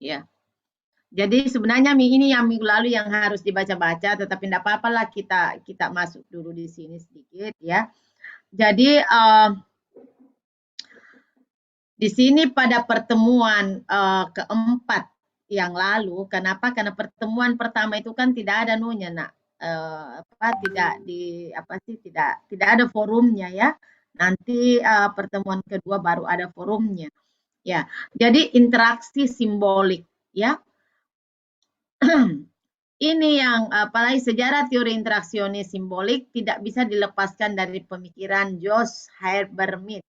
Ya. Jadi sebenarnya ini yang minggu lalu yang harus dibaca-baca, tetapi tidak apa-apalah kita masuk dulu di sini sedikit ya. Jadi di sini pada pertemuan keempat yang lalu, kenapa? Karena pertemuan pertama itu kan tidak ada nunya, nak, tidak ada forumnya ya. Nanti pertemuan kedua baru ada forumnya. Ya, jadi interaksi simbolik ya. Ini yang apalagi sejarah teori interaksionis simbolik tidak bisa dilepaskan dari pemikiran Josh Habermas.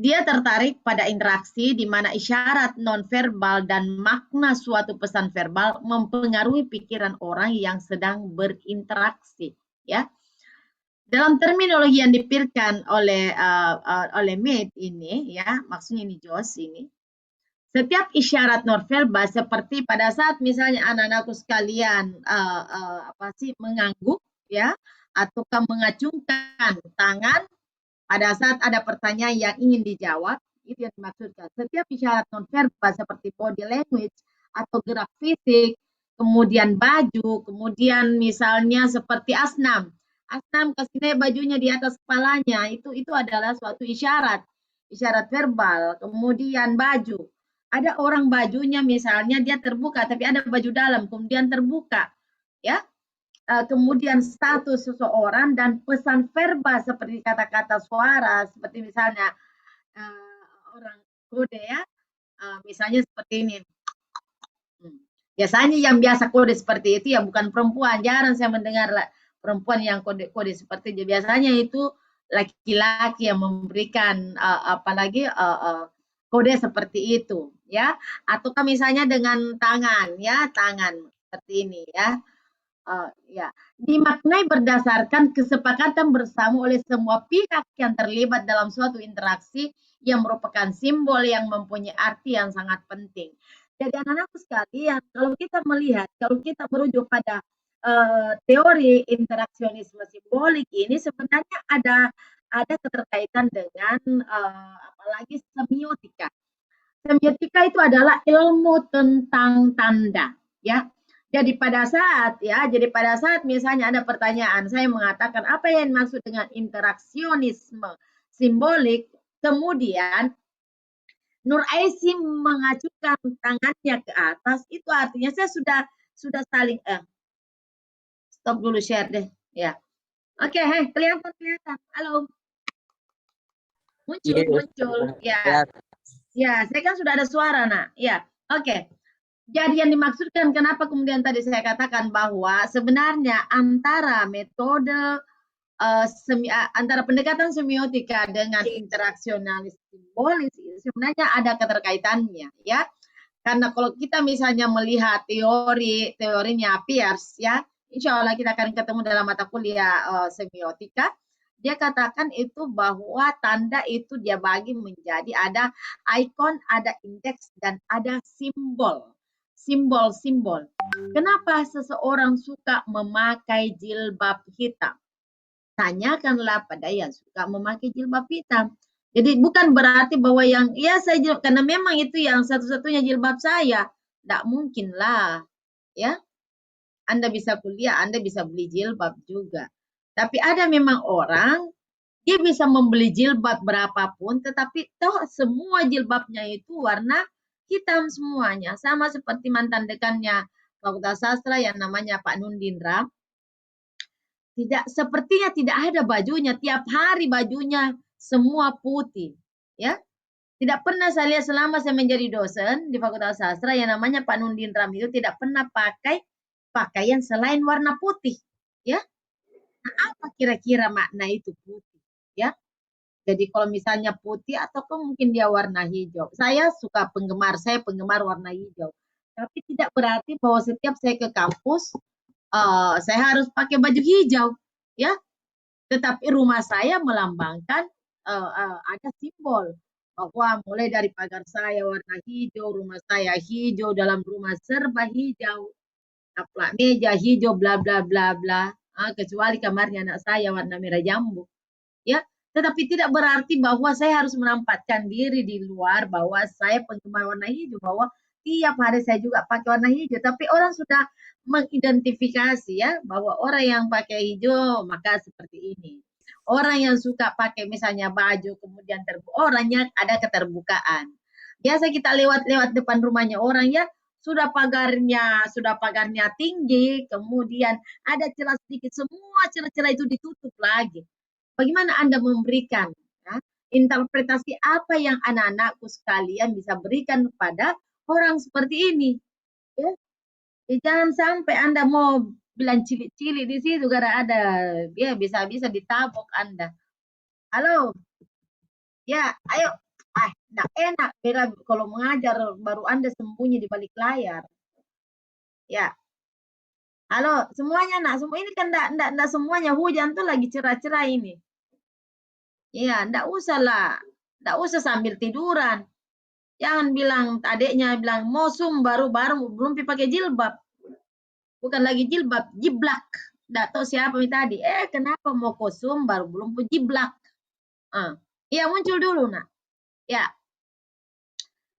Dia tertarik pada interaksi di mana isyarat nonverbal dan makna suatu pesan verbal mempengaruhi pikiran orang yang sedang berinteraksi. Ya, dalam terminologi yang dipikirkan oleh Mead ini, ya, maksudnya ini Josh ini. Setiap isyarat nonverbal seperti pada saat misalnya anak-anakku sekalian mengangguk ya ataukah mengacungkan tangan pada saat ada pertanyaan yang ingin dijawab, itu yang dimaksudkan. Setiap isyarat nonverbal seperti body language atau gerak fisik, kemudian baju, kemudian misalnya seperti Asnam kasih naik bajunya di atas kepalanya, itu adalah suatu isyarat verbal. Kemudian baju, ada orang bajunya misalnya dia terbuka tapi ada baju dalam kemudian terbuka ya. Kemudian status seseorang dan pesan verbal seperti kata-kata suara seperti misalnya orang kode ya, misalnya seperti ini. Biasanya yang biasa kode seperti itu ya bukan perempuan, jarang saya mendengar perempuan yang kode-kode seperti itu. Biasanya itu laki-laki yang memberikan apalagi kode seperti itu ya, ataukah misalnya dengan tangan ya, tangan seperti ini ya. Ya, dimaknai berdasarkan kesepakatan bersama oleh semua pihak yang terlibat dalam suatu interaksi yang merupakan simbol yang mempunyai arti yang sangat penting. Jadi anak-anakku sekalian, kalau kita melihat, kalau kita merujuk pada teori interaksionisme simbolik ini sebenarnya ada keterkaitan dengan apalagi semiotika. Semiotika itu adalah ilmu tentang tanda, ya. Jadi pada saat misalnya ada pertanyaan, saya mengatakan apa yang dimaksud dengan interaksionisme simbolik, kemudian Nur Aisyah mengajukan tangannya ke atas, itu artinya saya sudah saling stop dulu share deh, ya. Oke, kelihatan. Halo. Muncul. Ya. Ya, saya kan sudah ada suara, nak. Ya. Oke. Jadi yang dimaksudkan kenapa kemudian tadi saya katakan bahwa sebenarnya antara metode antara pendekatan semiotika dengan interaksionalis simbolis sebenarnya ada keterkaitannya ya. Karena kalau kita misalnya melihat teorinya Peirce ya, insya Allah kita akan ketemu dalam mata kuliah semiotika. Dia katakan itu bahwa tanda itu dia bagi menjadi ada ikon, ada indeks, dan ada simbol. Simbol. Kenapa seseorang suka memakai jilbab hitam? Tanyakanlah pada yang suka memakai jilbab hitam. Jadi bukan berarti bahwa yang saya jilbab karena memang itu yang satu-satunya jilbab saya. Tidak mungkin lah, ya. Anda bisa kuliah, Anda bisa beli jilbab juga. Tapi ada memang orang dia bisa membeli jilbab berapapun, tetapi toh semua jilbabnya itu warna hitam semuanya. Sama seperti mantan dekannya Fakultas Sastra yang namanya Pak Nundindra. Sepertinya tidak ada bajunya, tiap hari bajunya semua putih. Ya, tidak pernah saya lihat selama saya menjadi dosen di Fakultas Sastra yang namanya Pak Nundindra itu tidak pernah pakai pakaian selain warna putih. Ya, nah, apa kira-kira makna itu putih? Ya, jadi kalau misalnya putih atau mungkin dia warna hijau. Saya penggemar warna hijau. Tapi tidak berarti bahwa setiap saya ke kampus saya harus pakai baju hijau, ya. Tetapi rumah saya melambangkan ada simbol bahwa mulai dari pagar saya warna hijau, rumah saya hijau, dalam rumah serba hijau, taplak meja hijau, bla bla bla bla. Kecuali kamarnya anak saya warna merah jambu, ya. Tetapi tidak berarti bahwa saya harus menampakkan diri di luar bahwa saya penggemar warna hijau, bahwa tiap hari saya juga pakai warna hijau, tapi orang sudah mengidentifikasi ya bahwa orang yang pakai hijau maka seperti ini. Orang yang suka pakai misalnya baju kemudian orangnya ada keterbukaan. Biasa kita lewat-lewat depan rumahnya orang ya, sudah pagarnya tinggi, kemudian ada celah sedikit, semua celah-celah itu ditutup lagi. Bagaimana Anda memberikan ya, interpretasi apa yang anak-anakku sekalian bisa berikan kepada orang seperti ini? Ya, jangan sampai Anda mau bilang cilik-cilik di situ gara ada ya bisa-bisa ditabok Anda. Halo, ya ayo. Enggak enak bela kalau mengajar baru Anda sembunyi di balik layar. Ya, halo semuanya nak, semua ini kan enggak semuanya hujan tuh lagi cerah-cerah ini. Iya, enggak usah lah. Enggak usah sambil tiduran. Jangan bilang adiknya bilang mosum baru-baru belum pakai jilbab. Bukan lagi jilbab, jiblak. Enggak tahu siapa tadi. Kenapa mau kosum baru belum pun jiblak. Iya muncul dulu nak. Ya.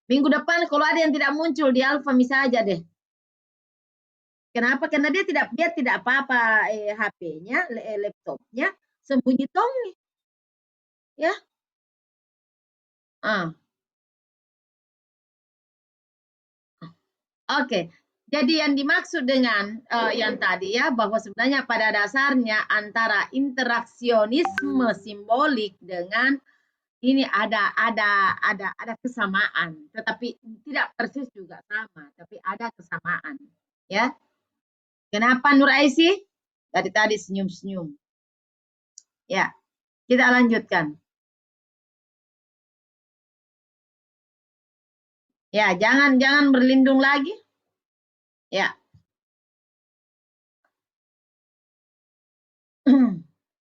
Minggu depan kalau ada yang tidak muncul di Alfa saja deh. Kenapa? Karena dia tidak apa-apa HP-nya, laptopnya sembunyi tong nih. Ya. Oke. Jadi yang dimaksud dengan yang tadi ya bahwa sebenarnya pada dasarnya antara interaksionisme simbolik dengan ini ada kesamaan, tetapi tidak persis juga sama, tapi ada kesamaan, ya. Kenapa Nur Aisy? Dari tadi senyum-senyum. Ya, kita lanjutkan. Ya, jangan berlindung lagi. Ya.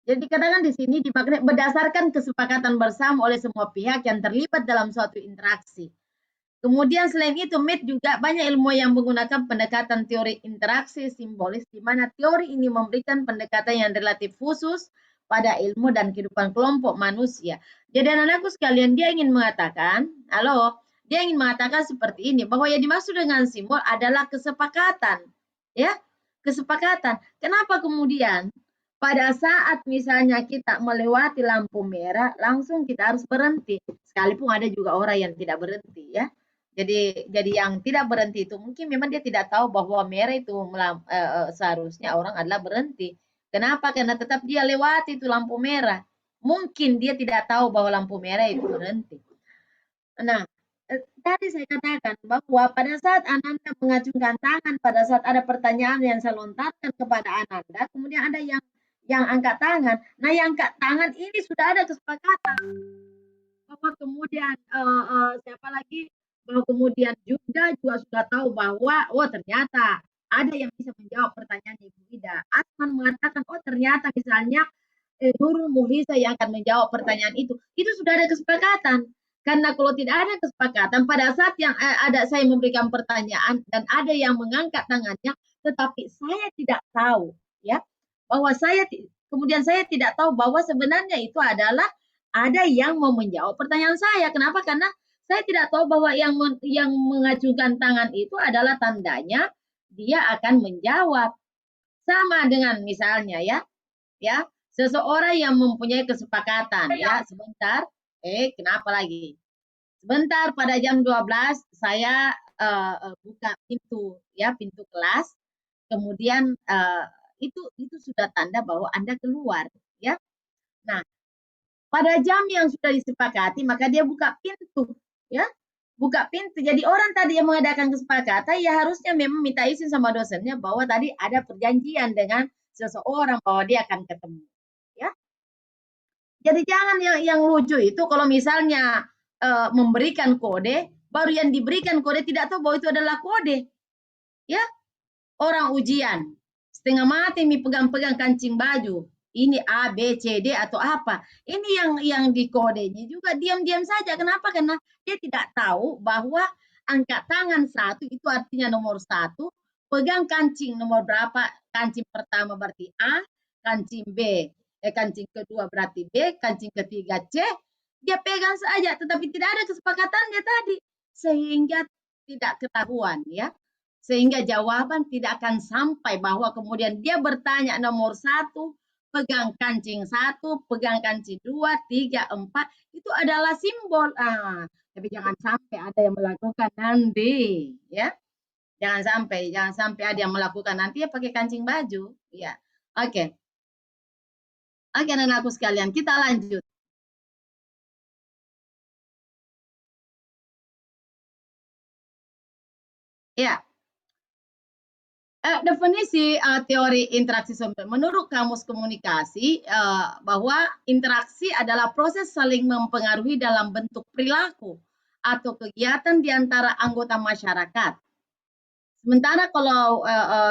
Jadi dikatakan di sini dimaknai berdasarkan kesepakatan bersama oleh semua pihak yang terlibat dalam suatu interaksi. Kemudian selain itu, Mead juga banyak ilmu yang menggunakan pendekatan teori interaksi simbolis, di mana teori ini memberikan pendekatan yang relatif khusus pada ilmu dan kehidupan kelompok manusia. Jadi anak-anakku sekalian, dia ingin mengatakan seperti ini, bahwa yang dimaksud dengan simbol adalah kesepakatan. Ya, kesepakatan. Kenapa kemudian pada saat misalnya kita melewati lampu merah, langsung kita harus berhenti. Sekalipun ada juga orang yang tidak berhenti ya. Jadi yang tidak berhenti itu mungkin memang dia tidak tahu bahwa merah itu seharusnya orang adalah berhenti. Kenapa? Karena tetap dia lewati itu lampu merah. Mungkin dia tidak tahu bahwa lampu merah itu berhenti. Nah, tadi saya katakan bahwa pada saat Ananda mengacungkan tangan, pada saat ada pertanyaan yang saya lontarkan kepada Ananda, kemudian ada yang angkat tangan. Nah, yang angkat tangan ini sudah ada kesepakatan bahwa kemudian siapa lagi bahwa kemudian juga sudah tahu bahwa ternyata ada yang bisa menjawab pertanyaan Ibu Ida. Asman mengatakan ternyata misalnya Nurul Muhlisa yang akan menjawab pertanyaan itu sudah ada kesepakatan. Karena kalau tidak ada kesepakatan pada saat yang ada saya memberikan pertanyaan dan ada yang mengangkat tangannya, tetapi saya tidak tahu ya bahwa kemudian saya tidak tahu bahwa sebenarnya itu adalah ada yang mau menjawab pertanyaan saya. Kenapa? Karena saya tidak tahu bahwa yang mengacungkan tangan itu adalah tandanya dia akan menjawab. Sama dengan misalnya ya seseorang yang mempunyai kesepakatan ya sebentar kenapa lagi sebentar pada jam 12 saya buka pintu kelas kemudian itu sudah tanda bahwa Anda keluar ya. Nah, pada jam yang sudah disepakati maka dia buka pintu ya. Buka pintu. Jadi orang tadi yang mengadakan kesepakatan ya harusnya memang minta izin sama dosennya bahwa tadi ada perjanjian dengan seseorang bahwa dia akan ketemu ya. Jadi jangan yang lucu itu kalau misalnya memberikan kode, baru yang diberikan kode tidak tahu bahwa itu adalah kode. Ya, orang ujian setengah mati pegang-pegang kancing baju. Ini A, B, C, D atau apa. Ini yang di kodenya juga diam-diam saja. Kenapa? Karena dia tidak tahu bahwa angkat tangan 1 itu artinya nomor 1. Pegang kancing nomor berapa? Kancing pertama berarti A, kancing B, kancing kedua berarti B, kancing ketiga C. Dia pegang saja, tetapi tidak ada kesepakatannya tadi. Sehingga tidak ketahuan ya. Sehingga jawaban tidak akan sampai bahwa kemudian dia bertanya nomor 1, pegang kancing 1, pegang kancing 2, 3, 4, itu adalah simbol. Tapi jangan sampai ada yang melakukan nanti ya. Jangan sampai ada yang melakukan nanti ya pakai kancing baju ya. Oke. Oke, anak-anakku sekalian, kita lanjut. Ya, definisi teori interaksi sosial menurut Kamus Komunikasi bahwa interaksi adalah proses saling mempengaruhi dalam bentuk perilaku atau kegiatan di antara anggota masyarakat. Sementara kalau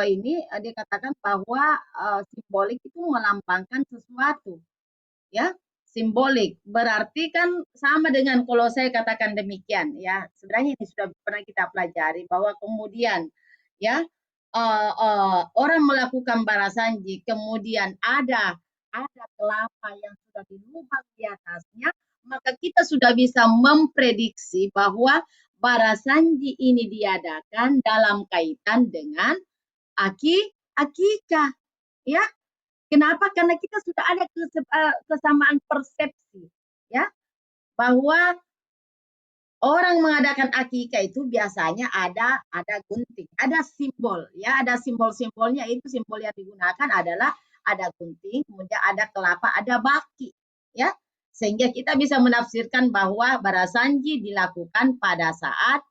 ini dia katakan bahwa simbolik itu melambangkan sesuatu, ya. Simbolik berarti kan sama dengan kalau saya katakan demikian, ya. Sebenarnya ini sudah pernah kita pelajari bahwa kemudian, ya, orang melakukan barasanji, kemudian ada kelapa yang sudah dilubang di atasnya, maka kita sudah bisa memprediksi bahwa barasanji ini diadakan dalam kaitan dengan akikah, ya. Kenapa? Karena kita sudah ada kesamaan persepsi, ya, bahwa orang mengadakan akikah itu biasanya ada gunting, ada simbol, ya, ada simbol-simbolnya. Itu simbol yang digunakan adalah ada gunting, kemudian ada kelapa, ada baki, ya, sehingga kita bisa menafsirkan bahwa barasanji dilakukan pada saat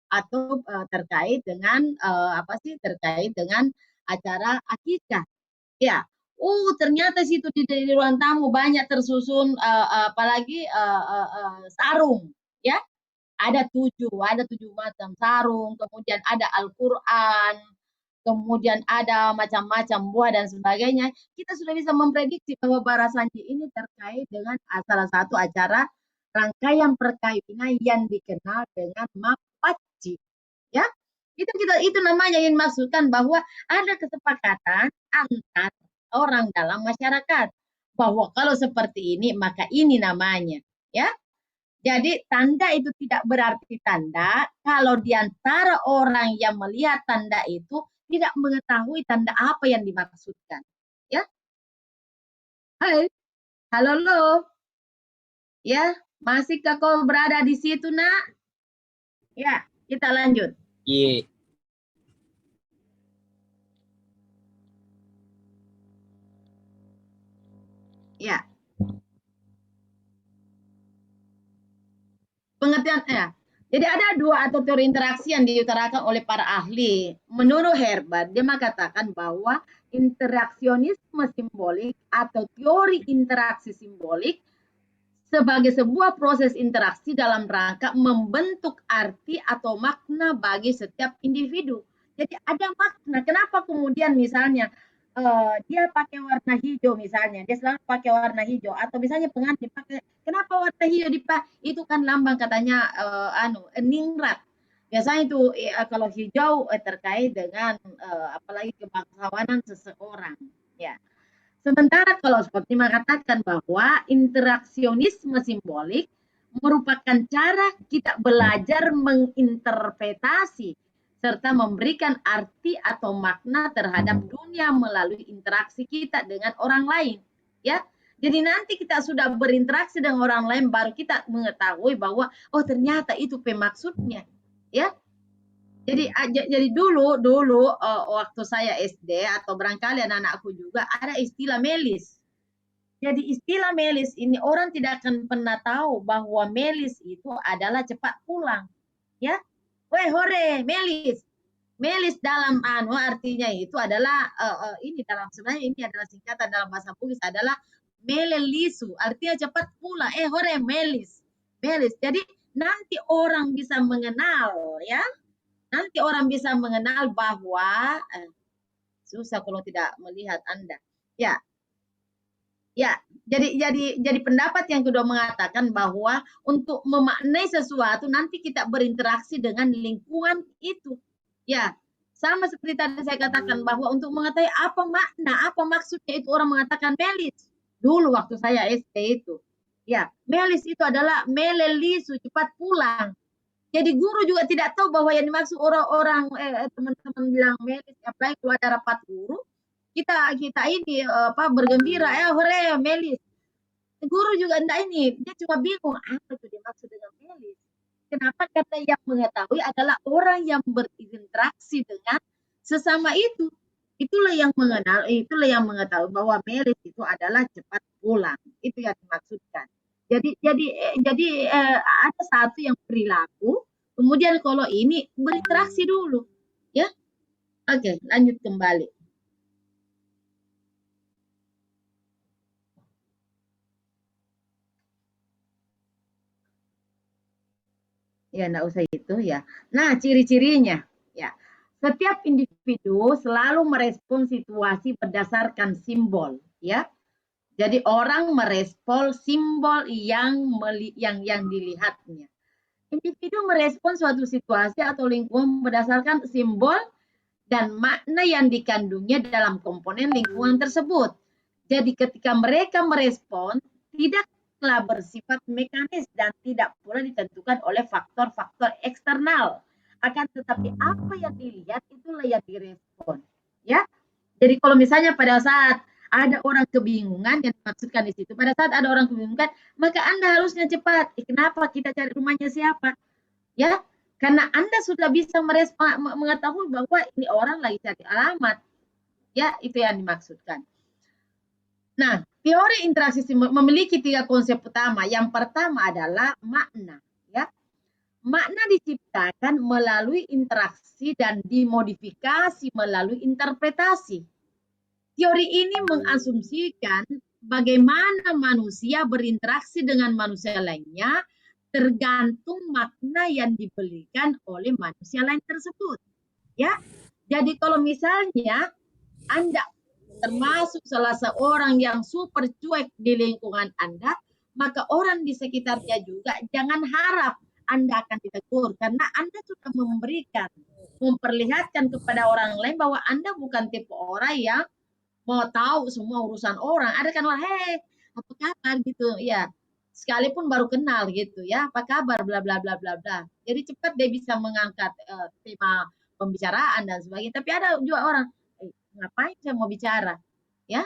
atau terkait dengan terkait dengan acara akikah, ya. Ternyata situ di ruang tamu banyak tersusun apalagi sarung, ya. Ada tujuh macam sarung, kemudian ada Al-Quran, kemudian ada macam-macam buah dan sebagainya. Kita sudah bisa memprediksi bahwa barasanji ini terkait dengan salah satu acara rangkaian perkawinan yang dikenal dengan mapaci, ya. Itu namanya yang dimaksudkan bahwa ada kesepakatan antar orang dalam masyarakat bahwa kalau seperti ini maka ini namanya, ya. Jadi tanda itu tidak berarti tanda kalau di antara orang yang melihat tanda itu tidak mengetahui tanda apa yang dimaksudkan, ya. Hai, halo lo, ya, masihkah kau berada di situ nak? Ya, kita lanjut. Iya. Ya. Pengertian ya. Jadi ada dua atau teori interaksi yang diutarakan oleh para ahli. Menurut Herbert, dia mengatakan bahwa interaksionisme simbolik atau teori interaksi simbolik sebagai sebuah proses interaksi dalam rangka membentuk arti atau makna bagi setiap individu. Jadi ada makna. Kenapa kemudian misalnya dia pakai warna hijau misalnya, dia selalu pakai warna hijau, atau misalnya pengantin pakai, kenapa warna hijau dipakai? Itu kan lambang katanya ningrat. Biasanya itu kalau hijau terkait dengan apalagi kebangsawanan seseorang, ya. Sementara kalau seperti mengatakan bahwa interaksionisme simbolik merupakan cara kita belajar menginterpretasi serta memberikan arti atau makna terhadap dunia melalui interaksi kita dengan orang lain, ya. Jadi nanti kita sudah berinteraksi dengan orang lain baru kita mengetahui bahwa oh ternyata itu pemaksudnya, ya. Jadi dulu waktu saya SD atau barangkali anak-anakku juga ada istilah melis. Jadi istilah melis ini orang tidak akan pernah tahu bahwa melis itu adalah cepat pulang, ya. Weh hore melis. Melis dalam artinya itu adalah ini dalam sebenarnya ini adalah singkatan dalam bahasa Bugis adalah melelisu, artinya cepat pulang. Hore melis. Melis. Jadi nanti orang bisa mengenal, ya. Nanti orang bisa mengenal bahwa susah kalau tidak melihat Anda. Ya. Ya, jadi pendapat yang kedua mengatakan bahwa untuk memaknai sesuatu nanti kita berinteraksi dengan lingkungan itu. Ya, sama seperti tadi saya katakan bahwa untuk mengetahui apa makna, apa maksudnya itu orang mengatakan melis. Dulu waktu saya SD itu. Ya, melis itu adalah melelisu, cepat pulang. Jadi guru juga tidak tahu bahwa yang dimaksud orang-orang teman-teman bilang melis, apalagi kalau ada rapat guru, kita ini bergembira, hore melis. Guru juga enggak ini, dia cuma bingung apa itu dimaksud dengan melis. Kenapa? Karena yang mengetahui adalah orang yang berinteraksi dengan sesama itu. Itulah yang mengetahui bahwa melis itu adalah cepat pulang. Itu yang dimaksudkan. Jadi ada satu yang perilaku, kemudian kalau ini berinteraksi dulu, ya. Oke, lanjut kembali. Ya, enggak usah itu ya. Nah, ciri-cirinya ya. Setiap individu selalu merespon situasi berdasarkan simbol, ya. Jadi orang merespon simbol yang dilihatnya. Individu merespon suatu situasi atau lingkungan berdasarkan simbol dan makna yang dikandungnya dalam komponen lingkungan tersebut. Jadi ketika mereka merespon, tidaklah bersifat mekanis dan tidak pula ditentukan oleh faktor-faktor eksternal. Akan tetapi apa yang dilihat itulah yang direspon. Ya, jadi kalau misalnya pada saat ada orang kebingungan yang dimaksudkan di situ, pada saat ada orang kebingungan, maka Anda harusnya cepat. Kenapa kita cari rumahnya siapa? Ya, karena Anda sudah bisa mengetahui bahwa ini orang lagi cari alamat. Ya, itu yang dimaksudkan. Nah, teori interaksi memiliki 3 konsep utama. Yang pertama adalah makna. Ya, makna diciptakan melalui interaksi dan dimodifikasi melalui interpretasi. Teori ini mengasumsikan bagaimana manusia berinteraksi dengan manusia lainnya tergantung makna yang diberikan oleh manusia lain tersebut. Ya, jadi kalau misalnya Anda termasuk salah seorang yang super cuek di lingkungan Anda, maka orang di sekitarnya juga jangan harap Anda akan ditegur karena Anda sudah memperlihatkan kepada orang lain bahwa Anda bukan tipe orang yang mau tahu semua urusan orang. Ada kan orang, hei, apa kabar gitu, ya. Sekalipun baru kenal gitu ya, apa kabar, bla bla bla bla bla. Jadi cepat dia bisa mengangkat tema pembicaraan dan sebagainya. Tapi ada juga orang, ngapain saya mau bicara, ya?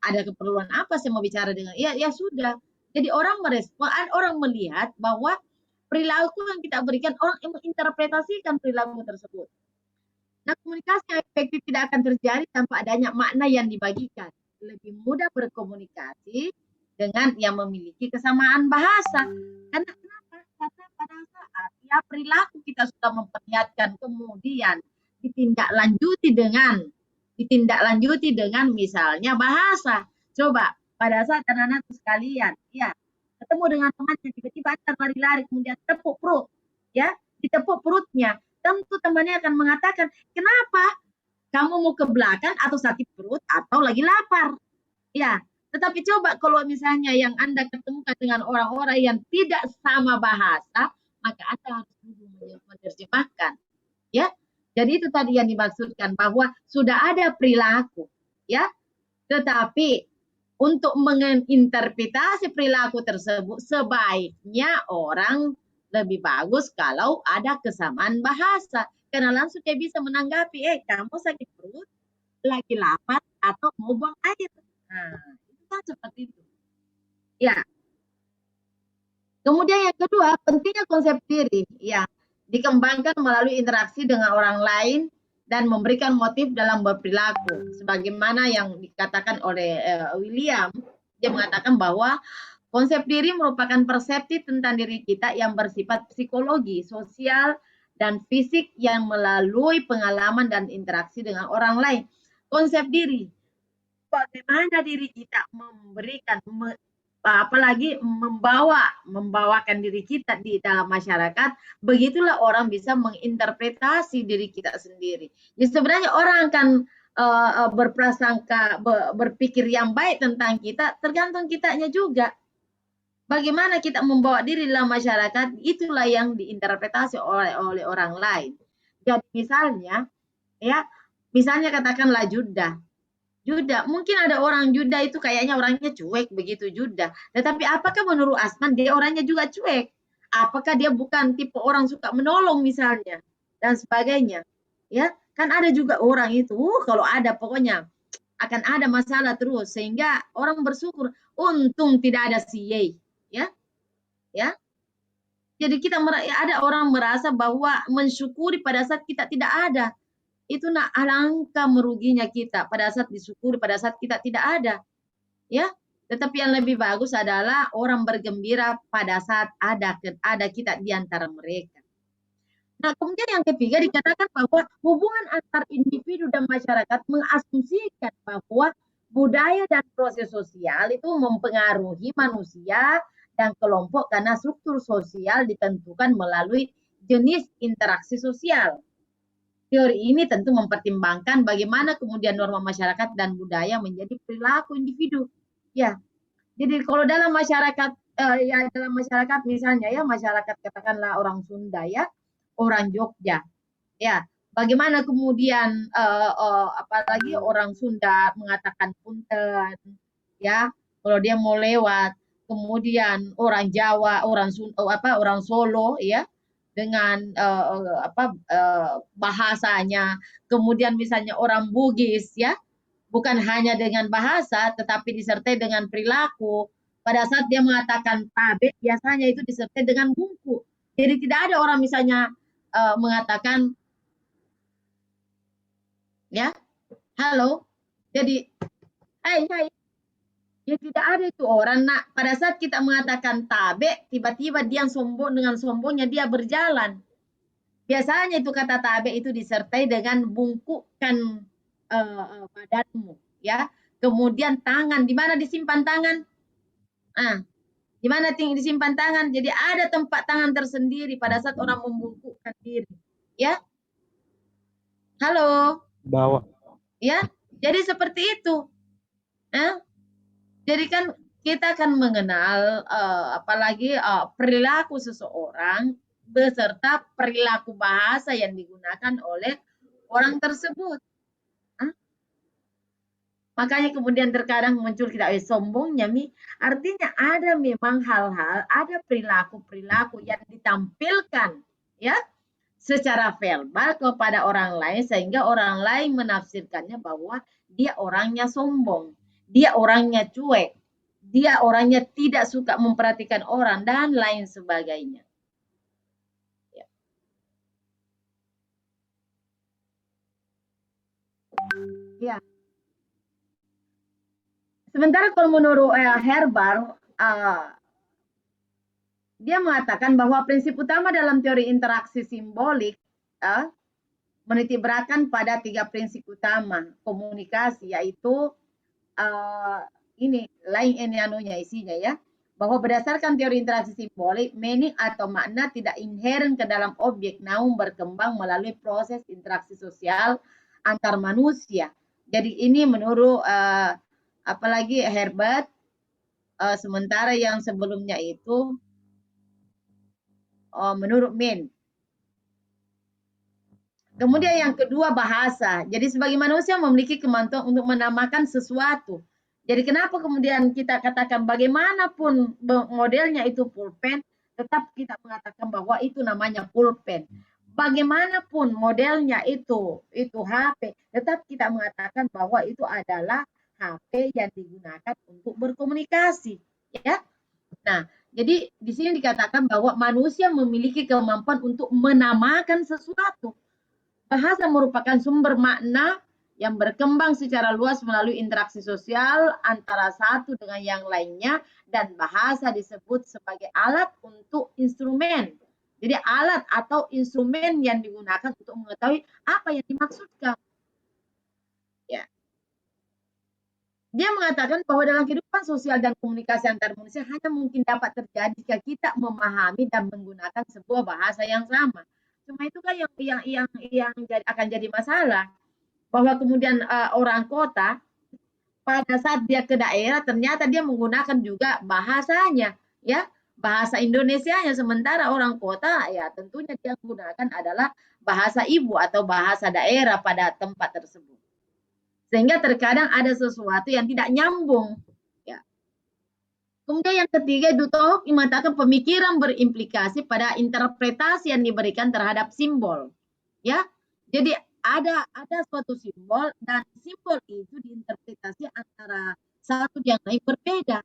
Ada keperluan apa saya mau bicara dengan? Ya, ya sudah. Jadi orang merespon, orang melihat bahwa perilaku yang kita berikan, orang yang menginterpretasikan perilaku tersebut. Nah, komunikasi yang efektif tidak akan terjadi tanpa adanya makna yang dibagikan. Lebih mudah berkomunikasi dengan yang memiliki kesamaan bahasa. Karena kenapa? Karena pada saat ya perilaku kita sudah memperlihatkan, kemudian ditindaklanjuti dengan misalnya bahasa. Coba pada saat anak-anak sekalian, ya ketemu dengan temannya tiba-tiba lari-lari kemudian tepuk perut, ya ditepuk perutnya, tentu temannya akan mengatakan, kenapa? Kamu mau ke belakang atau sakit perut atau lagi lapar? Ya, tetapi coba kalau misalnya yang Anda ketemukan dengan orang-orang yang tidak sama bahasa, maka Anda harus menerjemahkan. Ya, jadi itu tadi yang dimaksudkan bahwa sudah ada perilaku, ya, tetapi untuk menginterpretasi perilaku tersebut sebaiknya orang lebih bagus kalau ada kesamaan bahasa. Karena langsung dia bisa menanggapi, kamu sakit perut, lagi lapar, atau mau buang air. Nah, itu kan seperti itu. Ya. Kemudian yang kedua, pentingnya konsep diri. Ya, dikembangkan melalui interaksi dengan orang lain dan memberikan motif dalam berperilaku. Sebagaimana yang dikatakan oleh William, dia mengatakan bahwa konsep diri merupakan persepsi tentang diri kita yang bersifat psikologi, sosial, dan fisik yang melalui pengalaman dan interaksi dengan orang lain. Konsep diri, bagaimana diri kita memberikan, apalagi membawakan diri kita di dalam masyarakat, begitulah orang bisa menginterpretasi diri kita sendiri. Jadi sebenarnya orang akan berprasangka, berpikir yang baik tentang kita, tergantung kitanya juga. Bagaimana kita membawa diri dalam masyarakat, itulah yang diinterpretasi oleh orang lain. Jadi misalnya katakanlah Judah, mungkin ada orang Judah itu kayaknya orangnya cuek begitu Judah. Tetapi apakah menurut Asman dia orangnya juga cuek? apakah dia bukan tipe orang suka menolong misalnya dan sebagainya. Ya, kan ada juga orang itu kalau ada pokoknya akan ada masalah terus sehingga orang bersyukur untung tidak ada si Y. Ya, ya. Jadi kita ada orang merasa bahwa mensyukuri pada saat kita tidak ada. Itu nak alangkah meruginya kita pada saat disyukuri pada saat kita tidak ada. Ya, tetapi yang lebih bagus adalah orang bergembira pada saat ada kita di antara mereka. Nah, kemudian yang ketiga dikatakan bahwa hubungan antar individu dan masyarakat mengasumsikan bahwa budaya dan proses sosial itu mempengaruhi manusia dan kelompok karena struktur sosial ditentukan melalui jenis interaksi sosial. Teori ini tentu mempertimbangkan bagaimana kemudian norma masyarakat dan budaya menjadi perilaku individu. Ya, jadi kalau dalam masyarakat ya dalam masyarakat misalnya ya masyarakat katakanlah orang Sunda ya, orang Jogja. Ya, bagaimana kemudian apalagi orang Sunda mengatakan punten ya, kalau dia mau lewat. Kemudian orang Jawa, orang Solo ya dengan bahasanya. Kemudian misalnya orang Bugis ya, bukan hanya dengan bahasa tetapi disertai dengan perilaku. Pada saat dia mengatakan tabe, biasanya itu disertai dengan bungku. Jadi tidak ada orang misalnya mengatakan ya, halo. Jadi hai hai. Ya tidak ada itu orang nak pada saat kita mengatakan tabe, tiba-tiba dia sombong dengan sombongnya dia berjalan. Biasanya itu kata tabe itu disertai dengan bungkukan badanmu ya. Kemudian tangan, di mana disimpan tangan? Ah, di mana disimpan tangan? Jadi ada tempat tangan tersendiri pada saat orang membungkukkan diri. Ya. Halo. Bawa. Ya. Jadi seperti itu. Jadi kan kita akan mengenal apalagi perilaku seseorang beserta perilaku bahasa yang digunakan oleh orang tersebut. Makanya kemudian terkadang muncul kita sombongnya artinya ada memang hal-hal, ada perilaku-perilaku yang ditampilkan ya secara verbal kepada orang lain sehingga orang lain menafsirkannya bahwa dia orangnya sombong, dia orangnya cuek, dia orangnya tidak suka memperhatikan orang dan lain sebagainya. Ya. Ya. Sementara kalau menurut Herbert, dia mengatakan bahwa prinsip utama dalam teori interaksi simbolik menitikberatkan pada 3 prinsip utama komunikasi, yaitu ini isinya ya, bahwa berdasarkan teori interaksi simbolik, meaning atau makna tidak inheren ke dalam objek, namun berkembang melalui proses interaksi sosial antar manusia. Jadi ini menurut apalagi Herbert, sementara yang sebelumnya itu menurut Min. Kemudian yang kedua bahasa. Jadi sebagai manusia memiliki kemampuan untuk menamakan sesuatu. Jadi kenapa kemudian kita katakan bagaimanapun modelnya itu pulpen, tetap kita mengatakan bahwa itu namanya pulpen. Bagaimanapun modelnya itu HP, tetap kita mengatakan bahwa itu adalah HP yang digunakan untuk berkomunikasi, ya. Nah, jadi di sini dikatakan bahwa manusia memiliki kemampuan untuk menamakan sesuatu. Bahasa merupakan sumber makna yang berkembang secara luas melalui interaksi sosial antara satu dengan yang lainnya, dan bahasa disebut sebagai alat untuk instrumen. Jadi alat atau instrumen yang digunakan untuk mengetahui apa yang dimaksudkan. Ya. Dia mengatakan bahwa dalam kehidupan sosial dan komunikasi antar manusia hanya mungkin dapat terjadi jika kita memahami dan menggunakan sebuah bahasa yang sama. Cuma itu kan yang akan jadi masalah, bahwa kemudian orang kota pada saat dia ke daerah ternyata dia menggunakan juga bahasanya, ya bahasa Indonesianya, sementara orang kota ya tentunya dia menggunakan adalah bahasa ibu atau bahasa daerah pada tempat tersebut, sehingga terkadang ada sesuatu yang tidak nyambung. Ya. Kemudian yang ketiga itu toh mengatakan pemikiran berimplikasi pada interpretasi yang diberikan terhadap simbol. Ya. Jadi ada suatu simbol dan simbol itu diinterpretasi antara satu yang lain berbeda.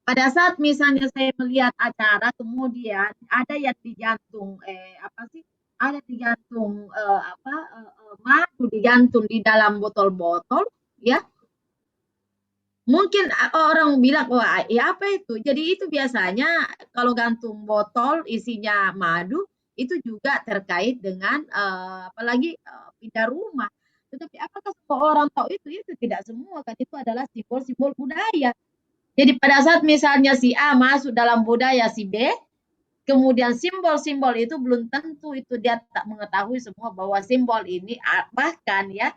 Pada saat misalnya saya melihat acara kemudian ada yang digantung apa sih? Ada digantung madu digantung di dalam botol-botol ya. Mungkin orang bilang, wah ya apa itu? Jadi itu biasanya kalau gantung botol isinya madu, itu juga terkait dengan apalagi pindah rumah. Tetapi apakah semua orang tahu itu? Itu tidak semua kan itu adalah simbol-simbol budaya. Jadi pada saat misalnya si A masuk dalam budaya si B, kemudian simbol-simbol itu belum tentu itu dia tak mengetahui semua bahwa simbol ini bahkan ya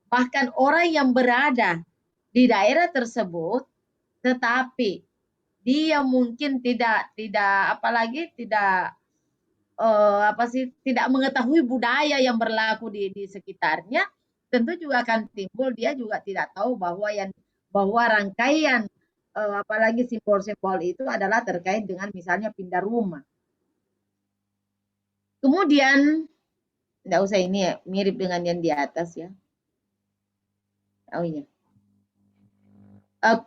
bahkan orang yang berada di daerah tersebut tetapi dia mungkin tidak apalagi tidak apa sih tidak mengetahui budaya yang berlaku di sekitarnya tentu juga akan timbul dia juga tidak tahu bahwa rangkaian apalagi simbol-simbol itu adalah terkait dengan misalnya pindah rumah. Kemudian tidak usah ini ya, mirip dengan yang di atas ya. Oh iya. Uh,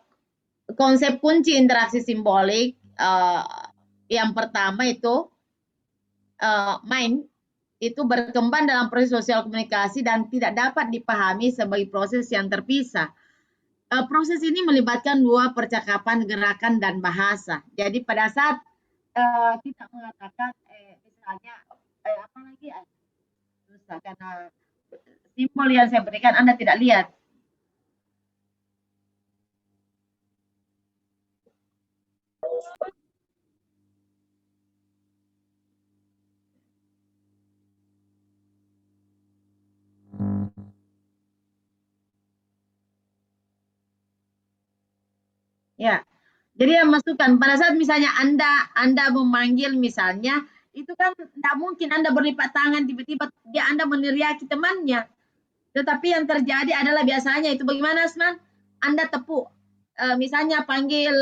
Konsep kunci interaksi simbolik yang pertama itu mind itu berkembang dalam proses sosial komunikasi dan tidak dapat dipahami sebagai proses yang terpisah. Proses ini melibatkan dua percakapan, gerakan, dan bahasa. Jadi pada saat kita mengatakan misalnya apa lagi susah karena simbol yang saya berikan Anda tidak lihat. Ya, jadi yang masukkan pada saat misalnya Anda memanggil misalnya itu kan tidak mungkin Anda berlipat tangan tiba-tiba dia Anda meneriaki temannya. Tetapi yang terjadi adalah biasanya itu bagaimana Asman? Anda tepuk misalnya panggil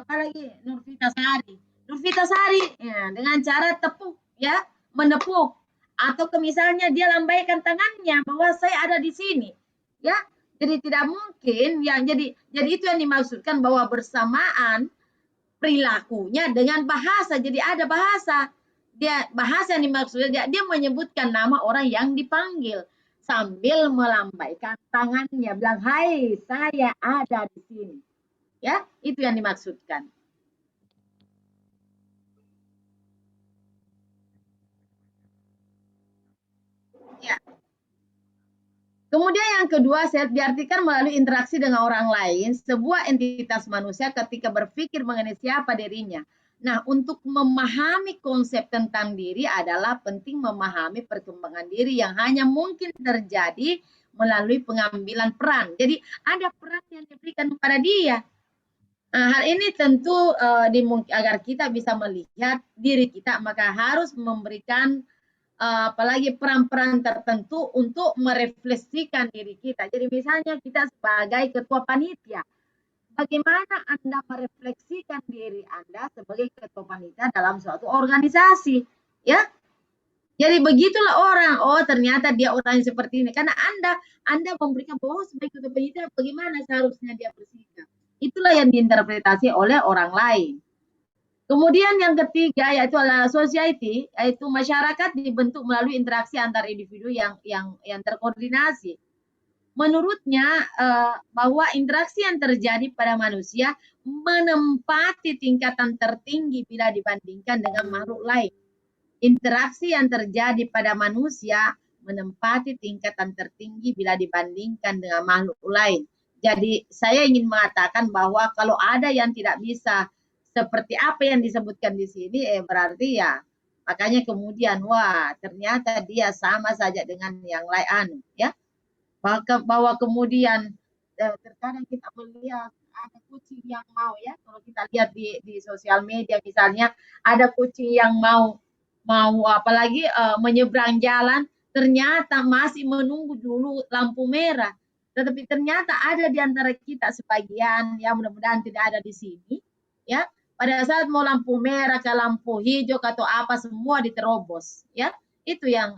apa lagi Nurvita Sari. Nurvita Sari ya, dengan cara tepuk ya, menepuk atau ke misalnya dia lambaikan tangannya bahwa saya ada di sini. Ya, jadi tidak mungkin yang jadi itu yang dimaksudkan bahwa bersamaan perilakunya dengan bahasa. Jadi ada bahasa. Dia bahasa yang dimaksudnya dia menyebutkan nama orang yang dipanggil sambil melambaikan tangannya bilang, "Hai, saya ada di sini." Ya, itu yang dimaksudkan. Ya. Kemudian yang kedua, self diartikan melalui interaksi dengan orang lain, sebuah entitas manusia ketika berpikir mengenai siapa dirinya. Nah, untuk memahami konsep tentang diri adalah penting memahami perkembangan diri yang hanya mungkin terjadi melalui pengambilan peran. Jadi ada peran yang diberikan kepada dia. Nah, hal ini tentu agar kita bisa melihat diri kita, maka harus memberikan apalagi peran-peran tertentu untuk merefleksikan diri kita. Jadi misalnya kita sebagai ketua panitia, bagaimana Anda merefleksikan diri Anda sebagai ketua panitia dalam suatu organisasi, ya? Jadi begitulah orang, oh ternyata dia orang yang seperti ini. Karena Anda memberikan bahwa sebagai ketua panitia bagaimana seharusnya dia bersikap. Itulah yang diinterpretasi oleh orang lain. Kemudian yang ketiga yaitu adalah society, yaitu masyarakat dibentuk melalui interaksi antar individu yang terkoordinasi. Menurutnya bahwa interaksi yang terjadi pada manusia menempati tingkatan tertinggi bila dibandingkan dengan makhluk lain. Interaksi yang terjadi pada manusia menempati tingkatan tertinggi bila dibandingkan dengan makhluk lain. Jadi saya ingin mengatakan bahwa kalau ada yang tidak bisa seperti apa yang disebutkan di sini, berarti ya makanya kemudian wah ternyata dia sama saja dengan yang lain, ya. Bahwa kemudian terkadang kita melihat ada kucing yang mau ya, kalau kita lihat di sosial media misalnya ada kucing yang mau mau apalagi menyeberang jalan ternyata masih menunggu dulu lampu merah. Tetapi ternyata ada di antara kita sebagian yang mudah-mudahan tidak ada di sini ya. Pada saat mau lampu merah ke lampu hijau atau apa semua diterobos, ya. Itu yang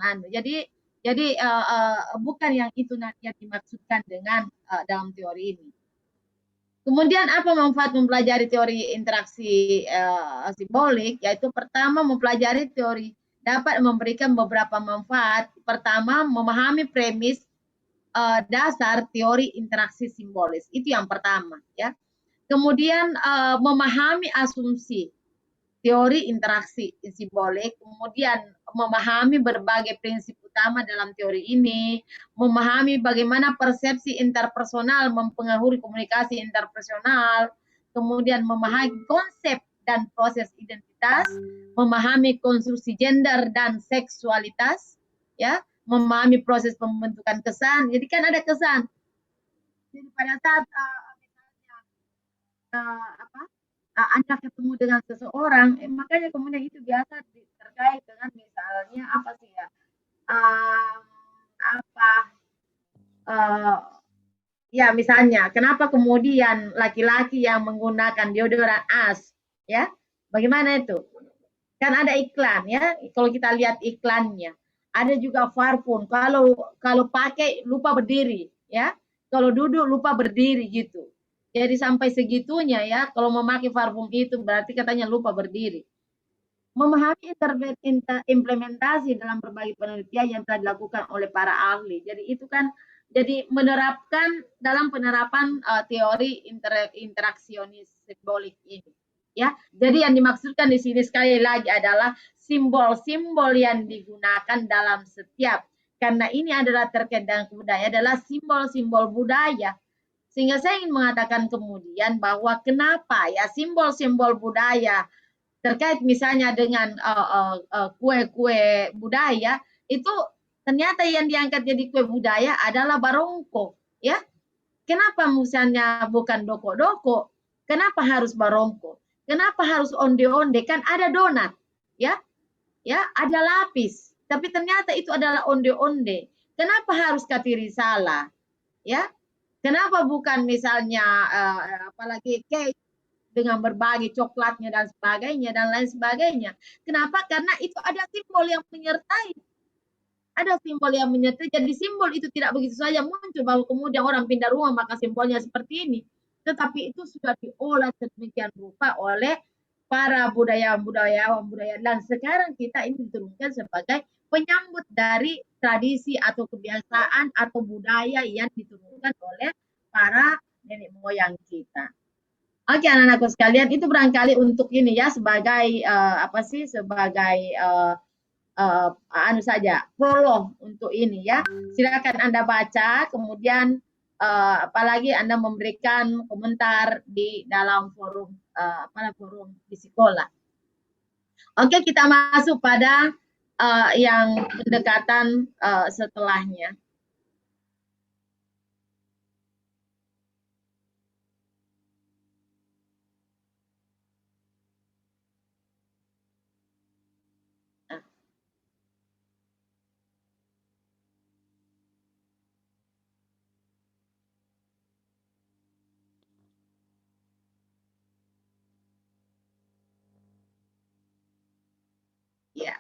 bukan yang itu yang dimaksudkan dengan dalam teori ini. Kemudian apa manfaat mempelajari teori interaksi simbolik? Yaitu pertama mempelajari teori dapat memberikan beberapa manfaat. Pertama memahami premis dasar teori interaksi simbolis. Itu yang pertama, ya. Kemudian memahami asumsi teori interaksi simbolik, kemudian memahami berbagai prinsip utama dalam teori ini, memahami bagaimana persepsi interpersonal mempengaruhi komunikasi interpersonal, kemudian memahami konsep dan proses identitas, memahami konstruksi gender dan seksualitas, ya, memahami proses pembentukan kesan. Jadi kan ada kesan. Jadi pada saat misalnya Anda ketemu dengan seseorang, makanya kemudian itu biasa terkait dengan misalnya apa sih ya, apa ya misalnya kenapa kemudian laki-laki yang menggunakan deodoran as, ya, bagaimana itu? Kan ada iklan, ya, kalau kita lihat iklannya, ada juga parfum. Kalau pakai lupa berdiri, ya, kalau duduk lupa berdiri gitu. Jadi sampai segitunya, ya, kalau memakai parfum itu berarti katanya lupa berdiri. Memahami implementasi dalam berbagai penelitian yang telah dilakukan oleh para ahli. Jadi itu kan jadi menerapkan dalam penerapan teori interaksionis simbolik ini. Ya, jadi yang dimaksudkan di sini sekali lagi adalah simbol-simbol yang digunakan dalam setiap, karena ini adalah terkait dengan budaya, adalah simbol-simbol budaya. Sehingga saya ingin mengatakan kemudian bahwa kenapa ya simbol-simbol budaya terkait misalnya dengan kue-kue budaya itu ternyata yang diangkat jadi kue budaya adalah barongko, ya. Kenapa misalnya bukan doko-doko? Kenapa harus barongko? Kenapa harus onde-onde? Kan ada donat, ya, ya, ada lapis. Tapi ternyata itu adalah onde-onde. Kenapa harus katirisala, ya? Kenapa bukan misalnya apalagi cake dengan berbagai coklatnya dan sebagainya dan lain sebagainya. Kenapa? Karena itu ada simbol yang menyertai. Ada simbol yang menyertai. Jadi simbol itu tidak begitu saja muncul bahwa kemudian orang pindah rumah maka simbolnya seperti ini. Tetapi itu sudah diolah sedemikian rupa oleh para budayawan dan sekarang kita ini diturunkan sebagai penyambut dari tradisi atau kebiasaan atau budaya yang diturunkan oleh para nenek moyang kita. Oke, anak-anakku sekalian, itu barangkali untuk ini ya sebagai apa sih sebagai anu saja prolog untuk ini ya. Silakan Anda baca, kemudian apalagi Anda memberikan komentar di dalam forum forum di sekolah. Oke, kita masuk pada yang pendekatan setelahnya. Ya.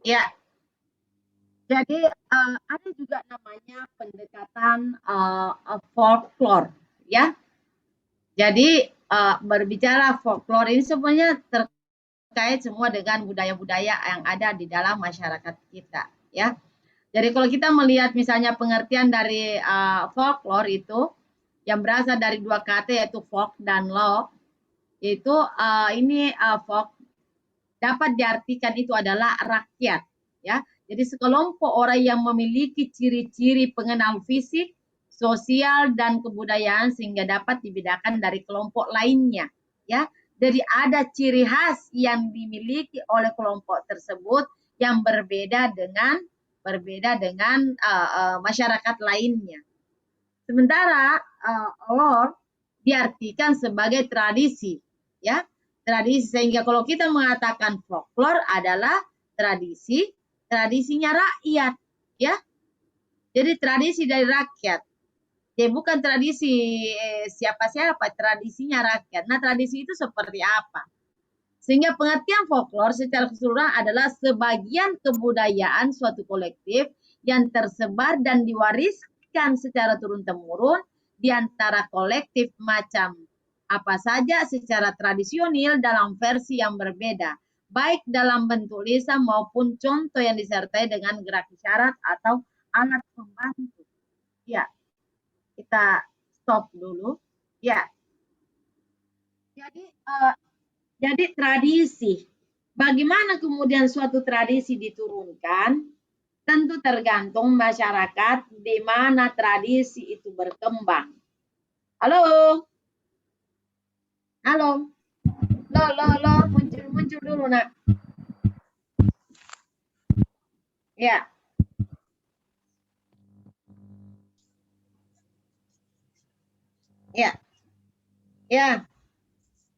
Ya, jadi ada juga namanya pendekatan folklore, ya. Jadi berbicara folklore ini sebenarnya terkait semua dengan budaya-budaya yang ada di dalam masyarakat kita, ya. Jadi kalau kita melihat misalnya pengertian dari folklore itu yang berasal dari dua kata yaitu folk dan lore, itu ini folk dapat diartikan itu adalah rakyat, ya. Jadi sekelompok orang yang memiliki ciri-ciri pengenal fisik, sosial, dan kebudayaan sehingga dapat dibedakan dari kelompok lainnya. Ya, jadi ada ciri khas yang dimiliki oleh kelompok tersebut yang berbeda dengan masyarakat lainnya. Sementara lore diartikan sebagai tradisi, ya, tradisi, sehingga kalau kita mengatakan folklore adalah tradisinya rakyat, ya. Jadi tradisi dari rakyat. Ya, bukan tradisi siapa-siapa, tradisinya rakyat. Nah, tradisi itu seperti apa? Sehingga pengertian folklore secara keseluruhan adalah sebagian kebudayaan suatu kolektif yang tersebar dan diwariskan secara turun-temurun di antara kolektif macam apa saja secara tradisional dalam versi yang berbeda, baik dalam bentuk lisan maupun contoh yang disertai dengan gerak isyarat atau alat pembantu. Ya, kita stop dulu. Ya, jadi tradisi. Bagaimana kemudian suatu tradisi diturunkan? Tentu tergantung masyarakat di mana tradisi itu berkembang. Halo? Halo? Lo, muncul dulu, nak. Ya. Ya. Ya.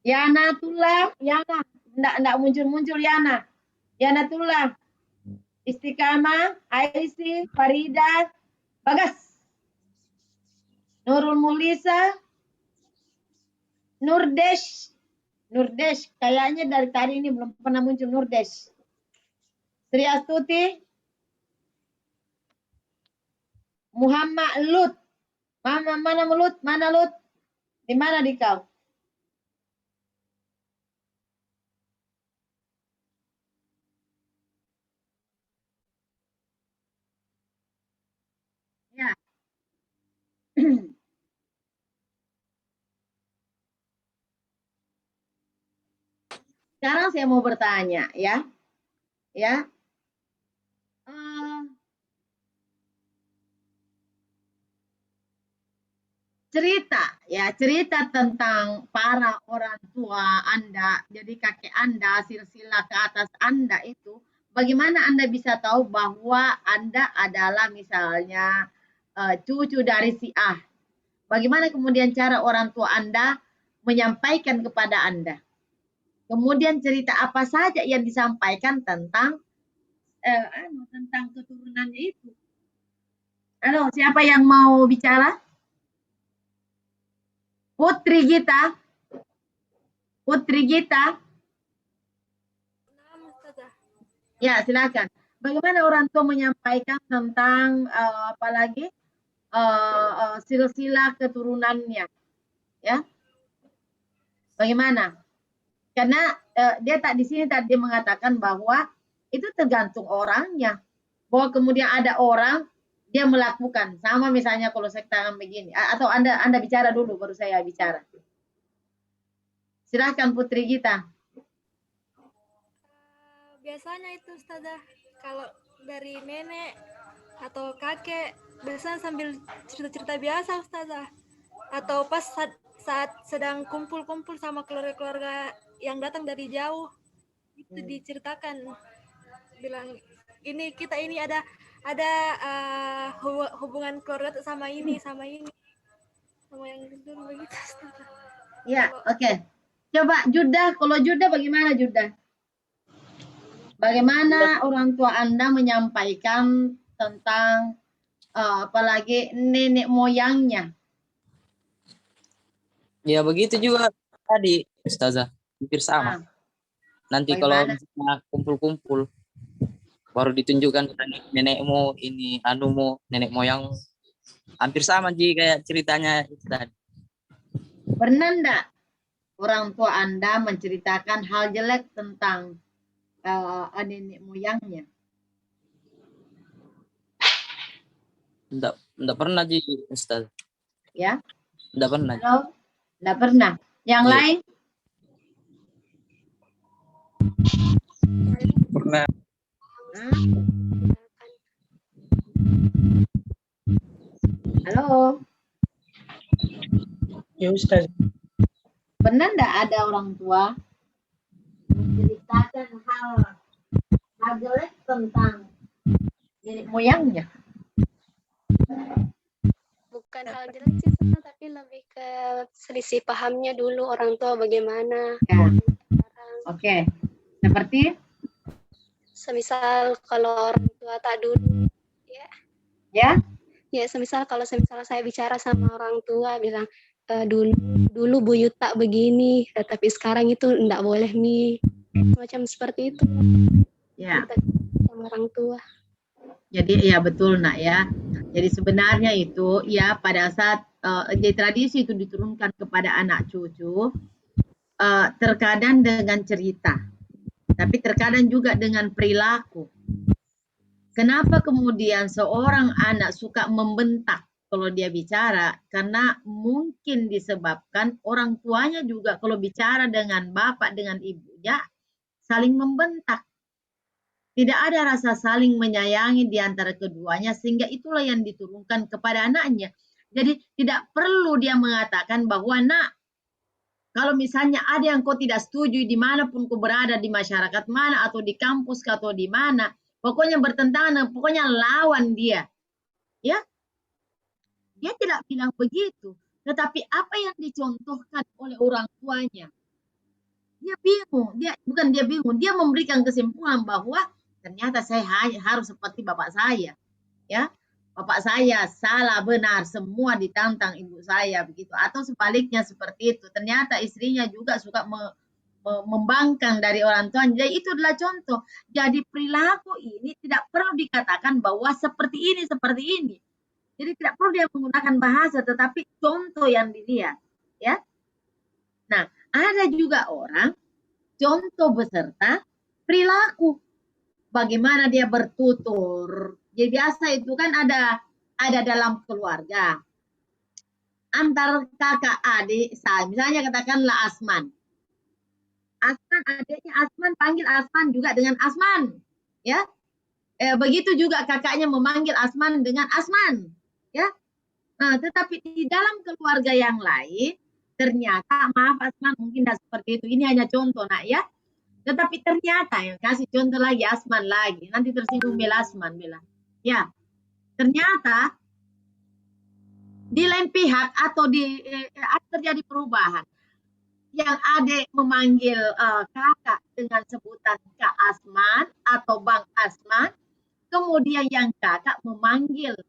Yana Tullah, Yana. Enggak muncul Yana. Yana Tullah. Istiqamah, Aisy, Farida, Bagas. Nurul Mulisa, Nurdesh, kayaknya dari tadi ini belum pernah muncul Nurdesh. Sri Astuti, Muhammad Lut, mana Lut, di mana di kau? Ya. Sekarang saya mau bertanya, ya. Cerita tentang para orang tua Anda, jadi kakek Anda, silsilah ke atas Anda itu, bagaimana Anda bisa tahu bahwa Anda adalah misalnya cucu dari si A? Bagaimana kemudian cara orang tua Anda menyampaikan kepada Anda? Kemudian cerita apa saja yang disampaikan tentang keturunannya itu? Halo, siapa yang mau bicara? Putri Gita. Ya, silakan. Bagaimana orang tua menyampaikan tentang apalagi silsilah keturunannya, ya? Bagaimana? Karena dia di sini tadi mengatakan bahwa itu tergantung orangnya. Bahwa kemudian ada orang dia melakukan sama, misalnya kalau saya tangan begini, atau Anda bicara dulu baru saya bicara. Silakan Putri Gita. Biasanya itu Ustazah, kalau dari nenek atau kakek biasanya sambil cerita-cerita biasa Ustazah, atau pas saat sedang kumpul-kumpul sama keluarga-keluarga yang datang dari jauh, itu diceritakan, bilang ini kita ini ada hubungan keluarga sama ini sama yang dulu begitu Ustazah. Ya, oke. Coba Judah, kalau Judah bagaimana Judah? Bagaimana orang tua Anda menyampaikan tentang apalagi nenek moyangnya? Ya begitu juga tadi Ustazah, hampir sama. Nanti Bagaimana? kalau misalnya kumpul-kumpul baru ditunjukkan nenekmu ini anumu, nenek moyang, hampir sama Ji kayak ceritanya itu tadi. Pernah enggak orang tua Anda menceritakan hal jelek tentang nenek moyangnya? Enggak pernah Ji Ustaz. Ya? Enggak pernah. Halo? Enggak pernah. Yang lain? Pernah. Halo, Ya Ustaz. pernah enggak ada orang tua menceritakan hal jelek tentang nenek moyangnya? Bukan hal jelek sih, Ustaz, tapi lebih ke selisih pahamnya dulu orang tua bagaimana. Ya, Sekarang, oke. Seperti semisal kalau orang tua tak dulu, ya, semisal saya bicara sama orang tua bilang dulu buyut tak begini, tapi sekarang itu enggak boleh nih, macam seperti itu ya. kita sama orang tua. Jadi ya betul nak ya. Jadi sebenarnya itu ya pada saat jadi tradisi itu diturunkan kepada anak cucu, terkadang dengan cerita, tapi terkadang juga dengan perilaku. Kenapa kemudian seorang anak suka membentak kalau dia bicara? Karena mungkin disebabkan orang tuanya juga kalau bicara dengan bapak dengan ibunya saling membentak. Tidak ada rasa saling menyayangi di antara keduanya, sehingga itulah yang diturunkan kepada anaknya. Jadi tidak perlu dia mengatakan bahwa nak, kalau misalnya ada yang kau tidak setuju dimanapun kau berada di masyarakat mana atau di kampus atau di mana, pokoknya bertentangan, pokoknya lawan dia. Ya, dia tidak bilang begitu. Tetapi apa yang dicontohkan oleh orang tuanya, dia bingung. Bukan dia bingung, dia memberikan kesimpulan bahwa ternyata saya harus seperti bapak saya, ya. Bapak saya salah benar semua ditantang ibu saya begitu, atau sebaliknya seperti itu. Ternyata istrinya juga suka membangkang dari orang tua. Jadi itu adalah contoh. Jadi perilaku ini tidak perlu dikatakan bahwa seperti ini. Jadi tidak perlu dia menggunakan bahasa, tetapi contoh yang dilihat, ya. Nah, ada juga orang contoh beserta perilaku. Bagaimana dia bertutur. Jadi biasa itu kan ada dalam keluarga. Antar kakak adik, misalnya katakanlah Asman. Asman adiknya Asman panggil Asman juga dengan Asman. Ya. Begitu juga kakaknya memanggil Asman dengan Asman. Ya. Nah, tetapi di dalam keluarga yang lain ternyata, maaf Asman mungkin tidak seperti itu. Ini hanya contoh nak ya. Tetapi ternyata, yang kasih contoh lagi Asman lagi, nanti tersinggung Bella Asman bilang, ya ternyata di lain pihak atau terjadi perubahan. Yang adik memanggil kakak dengan sebutan Kak Asman atau Bang Asman, kemudian yang kakak memanggil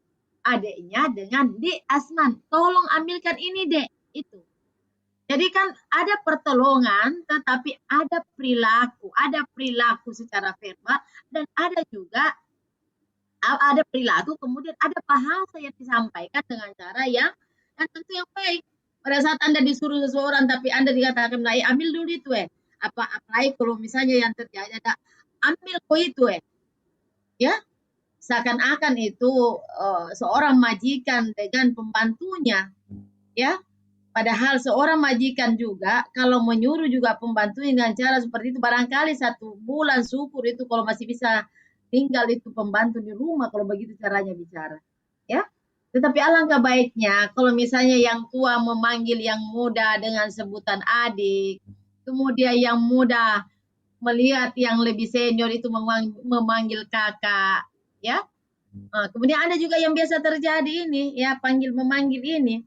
adiknya dengan Dek Asman, tolong ambilkan ini Dek, itu. Jadi kan ada pertolongan, tetapi ada perilaku secara verbal, dan ada juga ada perilaku, kemudian ada bahasa yang disampaikan dengan cara yang tentu yang baik. Pada saat Anda disuruh seseorang, tapi Anda dikatakan, ambil dulu itu apalagi kalau misalnya yang terjadi ada, ambil kok itu ya, seakan-akan itu seorang majikan dengan pembantunya, ya. Padahal seorang majikan juga kalau menyuruh juga pembantu dengan cara seperti itu, barangkali 1 bulan syukur itu kalau masih bisa tinggal itu pembantu di rumah kalau begitu caranya bicara. Ya. Tetapi alangkah baiknya kalau misalnya yang tua memanggil yang muda dengan sebutan adik, kemudian yang muda melihat yang lebih senior itu memanggil kakak, ya. Kemudian ada juga yang biasa terjadi ini, ya, memanggil ini.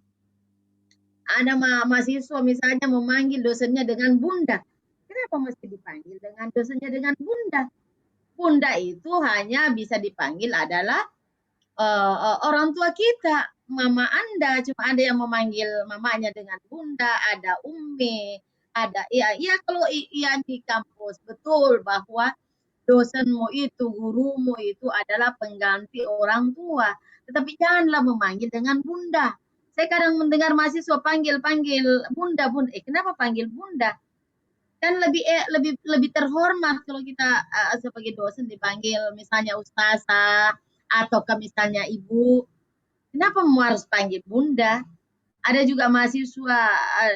Ada mahasiswa misalnya memanggil dosennya dengan bunda. Kenapa mesti dipanggil dengan dosennya dengan bunda? Bunda itu hanya bisa dipanggil adalah orang tua kita, mama Anda. Cuma ada yang memanggil mamanya dengan bunda, ada Umi, ada ya kalau yang di kampus betul bahwa dosenmu itu, gurumu itu adalah pengganti orang tua. Tetapi janganlah memanggil dengan bunda. Saya kadang mendengar mahasiswa panggil bunda. Kenapa panggil bunda? Kan lebih terhormat kalau kita sebagai dosen dipanggil misalnya ustazah atau misalnya ibu. Kenapa harus panggil bunda? Ada juga mahasiswa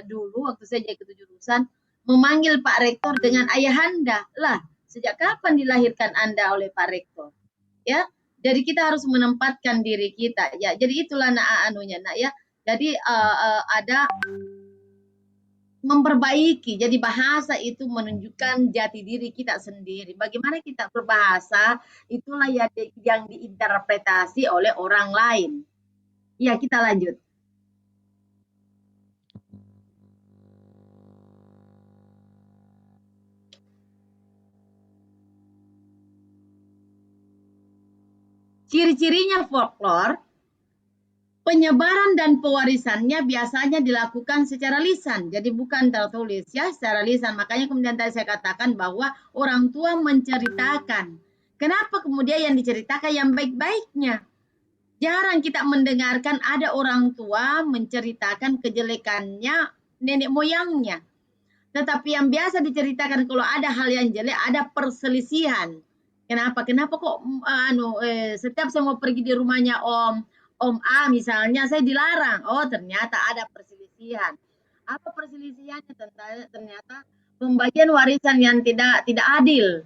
dulu waktu saya jadi ketua jurusan memanggil Pak Rektor dengan ayahanda. Lah, sejak kapan dilahirkan Anda oleh Pak Rektor? Ya, Jadi kita harus menempatkan diri kita ya. Jadi itulah anunya nak ya. Jadi ada memperbaiki. Jadi bahasa itu menunjukkan jati diri kita sendiri. Bagaimana kita berbahasa itulah yang diinterpretasi oleh orang lain. Ya, kita lanjut. Ciri-cirinya folklore, penyebaran dan pewarisannya biasanya dilakukan secara lisan, jadi bukan tertulis ya, secara lisan. Makanya kemudian tadi saya katakan bahwa orang tua menceritakan. Kenapa kemudian yang diceritakan yang baik-baiknya? Jarang kita mendengarkan ada orang tua menceritakan kejelekannya nenek moyangnya. Tetapi yang biasa diceritakan kalau ada hal yang jelek, ada perselisihan. Kenapa? Kenapa kok setiap saya mau pergi di rumahnya Om A misalnya, saya dilarang. Oh, ternyata ada perselisihan. Apa perselisihannya? Ternyata pembagian warisan yang tidak adil,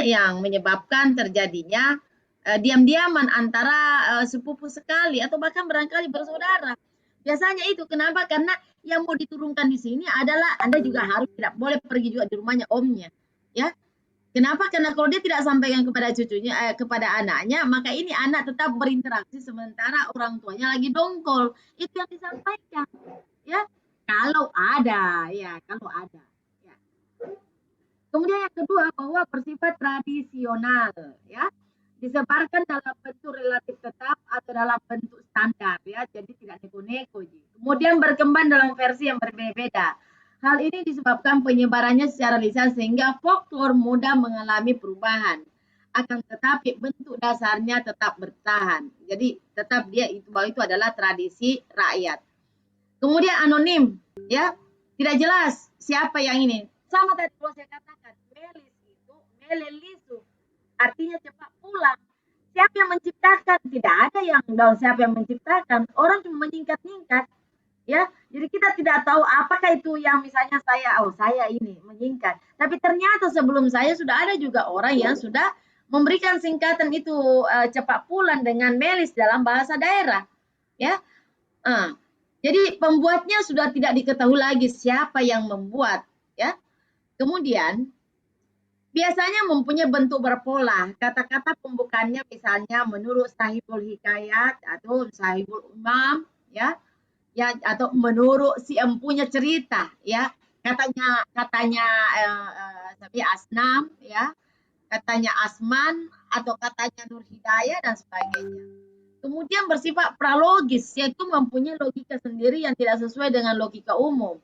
yang menyebabkan terjadinya diam-diaman antara sepupu sekali atau bahkan barangkali bersaudara. Biasanya itu kenapa? Karena yang mau diturunkan di sini adalah Anda juga harus tidak boleh pergi juga di rumahnya omnya, ya. Kenapa? Karena kalau dia tidak sampaikan kepada cucunya, kepada anaknya, maka ini anak tetap berinteraksi sementara orang tuanya lagi dongkol. Itu yang disampaikan, ya. Kalau ada, ya, kalau ada. Ya. Kemudian yang kedua bahwa bersifat tradisional, ya, disebarkan dalam bentuk relatif tetap atau dalam bentuk standar, ya, jadi tidak neko-neko. Kemudian berkembang dalam versi yang berbeda-beda. Hal ini disebabkan penyebarannya secara lisan sehingga folklore mudah mengalami perubahan. Akan tetapi bentuk dasarnya tetap bertahan. Jadi tetap dia bahwa itu adalah tradisi rakyat. Kemudian anonim, ya, tidak jelas siapa yang ini. Sama tadi kalau saya katakan, melis itu, melelisu, artinya cepat pulang. Siapa yang menciptakan? Tidak ada yang tahu siapa yang menciptakan. Orang cuma menyingkat-nyingkat. Ya, jadi kita tidak tahu apakah itu yang misalnya saya ini menyingkat. Tapi ternyata sebelum saya sudah ada juga orang yang sudah memberikan singkatan itu cepat pulang dengan melis dalam bahasa daerah. Ya, jadi pembuatnya sudah tidak diketahui lagi siapa yang membuat. Ya, kemudian biasanya mempunyai bentuk berpola. Kata-kata pembukaannya misalnya menurut Sahibul Hikayat atau Sahibul Umam, ya. Ya, atau menurut si empunya cerita, ya, katanya Asnam, ya, katanya Asman atau katanya Nur Hidayah dan sebagainya. Kemudian bersifat pralogis, yaitu mempunyai logika sendiri yang tidak sesuai dengan logika umum.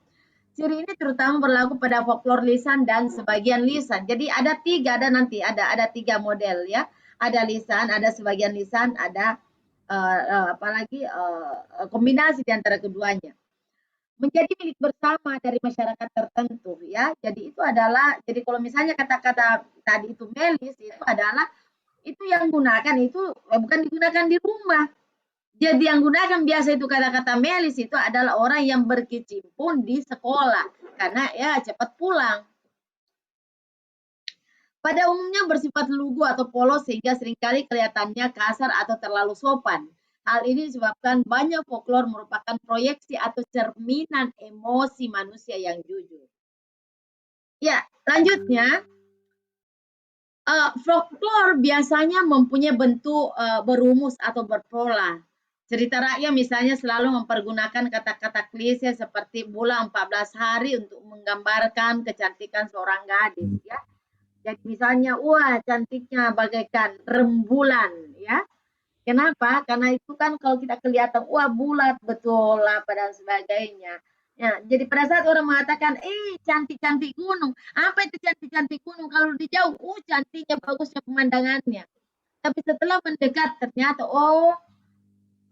Ciri ini terutama berlaku pada folklore lisan dan sebagian lisan. Jadi ada tiga model, ya, ada lisan, ada sebagian lisan, ada kombinasi di antara keduanya. Menjadi milik bersama dari masyarakat tertentu, ya. Jadi itu adalah, jadi kalau misalnya kata-kata tadi itu melis, itu adalah itu yang gunakan itu bukan digunakan di rumah. Jadi yang gunakan biasa itu kata-kata melis itu adalah orang yang berkecimpung di sekolah karena ya cepat pulang. Pada umumnya bersifat lugu atau polos sehingga seringkali kelihatannya kasar atau terlalu sopan. Hal ini disebabkan banyak folklore merupakan proyeksi atau cerminan emosi manusia yang jujur. Ya, lanjutnya, folklore biasanya mempunyai bentuk berumus atau berpola. Cerita rakyat misalnya selalu mempergunakan kata-kata klise seperti bulan 14 hari untuk menggambarkan kecantikan seorang gadis, ya. Jadi misalnya, wah cantiknya bagaikan rembulan, ya. Kenapa? Karena itu kan kalau kita kelihatan, wah bulat betul apa dan sebagainya. Ya, jadi pada saat orang mengatakan, cantik-cantik gunung. Apa itu cantik-cantik gunung? Kalau di jauh, cantiknya, bagusnya pemandangannya. Tapi setelah mendekat ternyata, oh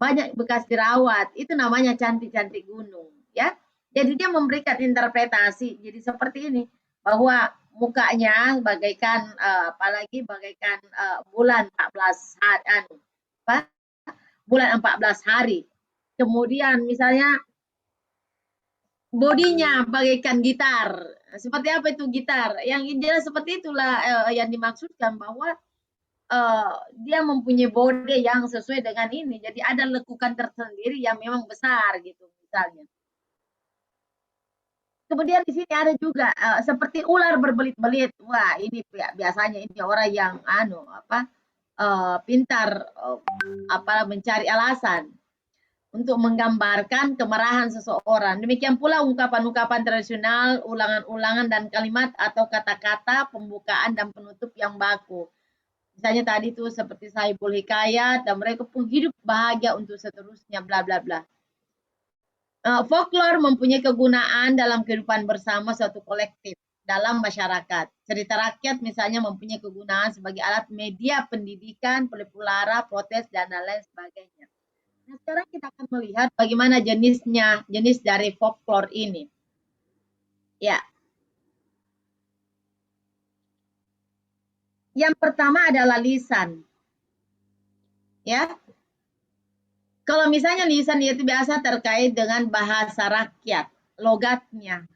banyak bekas jerawat. Itu namanya cantik-cantik gunung, ya. Jadi dia memberikan interpretasi. Jadi seperti ini, bahwa mukanya bagaikan apalagi bagaikan bulan 14 hari bulan 14 hari. Kemudian misalnya bodinya bagaikan gitar. Seperti apa itu gitar? Yang jelas seperti itulah yang dimaksudkan bahwa dia mempunyai body yang sesuai dengan ini. Jadi ada lekukan tersendiri yang memang besar gitu misalnya. Kemudian di sini ada juga seperti ular berbelit-belit. Wah, ini biasanya ini orang yang pintar mencari alasan untuk menggambarkan kemarahan seseorang. Demikian pula ungkapan-ungkapan tradisional, ulangan-ulangan dan kalimat atau kata-kata pembukaan dan penutup yang baku. Misalnya tadi tuh seperti Saibul Hikayat dan mereka pun hidup bahagia untuk seterusnya bla bla bla. Folklore mempunyai kegunaan dalam kehidupan bersama suatu kolektif dalam masyarakat. Cerita rakyat misalnya mempunyai kegunaan sebagai alat media pendidikan, pelipur-lara, protes, dan lain sebagainya. Nah, sekarang kita akan melihat bagaimana jenis dari folklore ini. Ya. Yang pertama adalah lisan. Ya. Kalau misalnya lisan itu biasa terkait dengan bahasa rakyat, logatnya.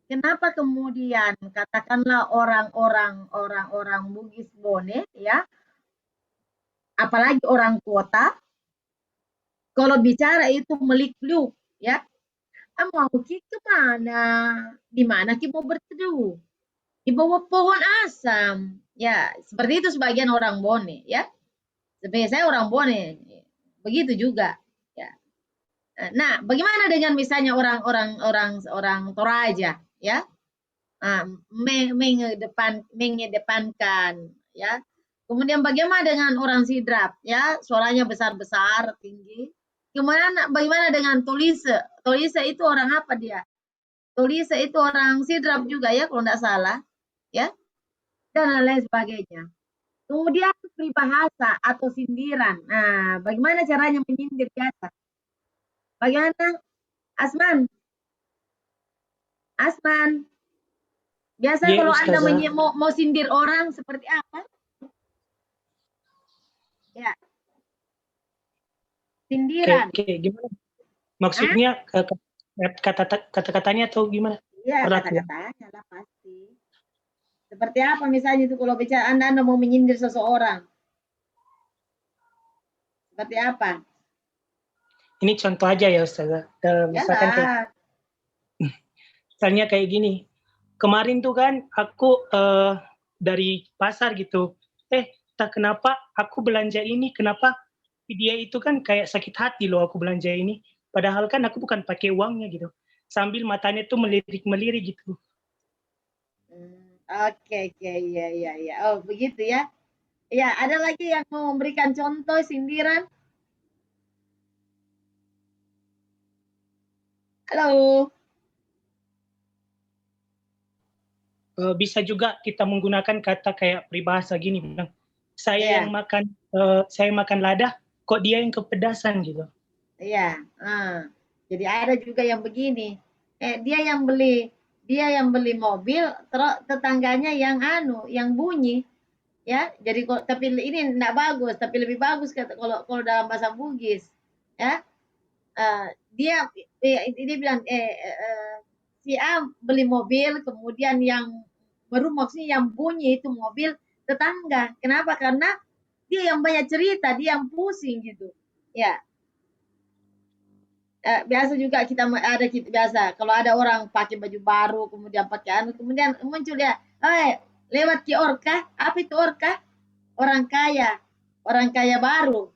Kenapa kemudian katakanlah orang-orang Bugis Bone ya, apalagi orang kota, kalau bicara itu melik-liuk ya, mau ki kemana? Di mana ki mau berteduh? Di bawah pohon asam. Ya, seperti itu sebagian orang Bone ya. Sebenarnya saya orang Bone, begitu juga. Ya. Nah, bagaimana dengan misalnya orang Toraja, ya, mengedepankan, ya. Kemudian bagaimana dengan orang Sidrap, ya, suaranya besar-besar, tinggi. Bagaimana dengan Tolise? Tolise itu orang apa dia? Tolise itu orang Sidrap juga ya, kalau tidak salah, ya, dan lain sebagainya. Kemudian peribahasa atau sindiran. Nah, bagaimana caranya menyindir biasa? Bagaimana? Asman? Asman? Biasa Iya, kalau Anda Ustazah. mau sindir orang seperti apa? Ya, sindiran. Kayak gimana? Maksudnya kata-katanya atau gimana? Iya, kata-katanya lah pasti. Seperti apa misalnya itu kalau bicara Anda mau menyindir seseorang? Seperti apa? Ini contoh aja ya Ustazah. Misalnya kayak gini. Kemarin tuh kan aku dari pasar gitu. Tak kenapa aku belanja ini, kenapa dia itu kan kayak sakit hati loh aku belanja ini. Padahal kan aku bukan pakai uangnya gitu. Sambil matanya tuh melirik-melirik gitu. Oke, iya. Oh, begitu ya. Ya, ada lagi yang mau memberikan contoh sindiran? Halo. Bisa juga kita menggunakan kata kayak peribahasa gini bilang, saya makan lada, kok dia yang kepedasan gitu. Iya. Jadi ada juga yang begini. Dia yang beli mobil, terus tetangganya yang bunyi. Ya, jadi tapi ini enggak bagus, tapi lebih bagus kalau dalam bahasa Bugis. Ya. Dia bilang si A beli mobil, kemudian yang maksudnya yang bunyi itu mobil tetangga. Kenapa? Karena dia yang banyak cerita, dia yang pusing gitu. Ya. Biasa juga biasa kalau ada orang pakai baju baru kemudian pakai kemudian muncul ya, lewat ki orka, apa itu orka? Orang kaya baru,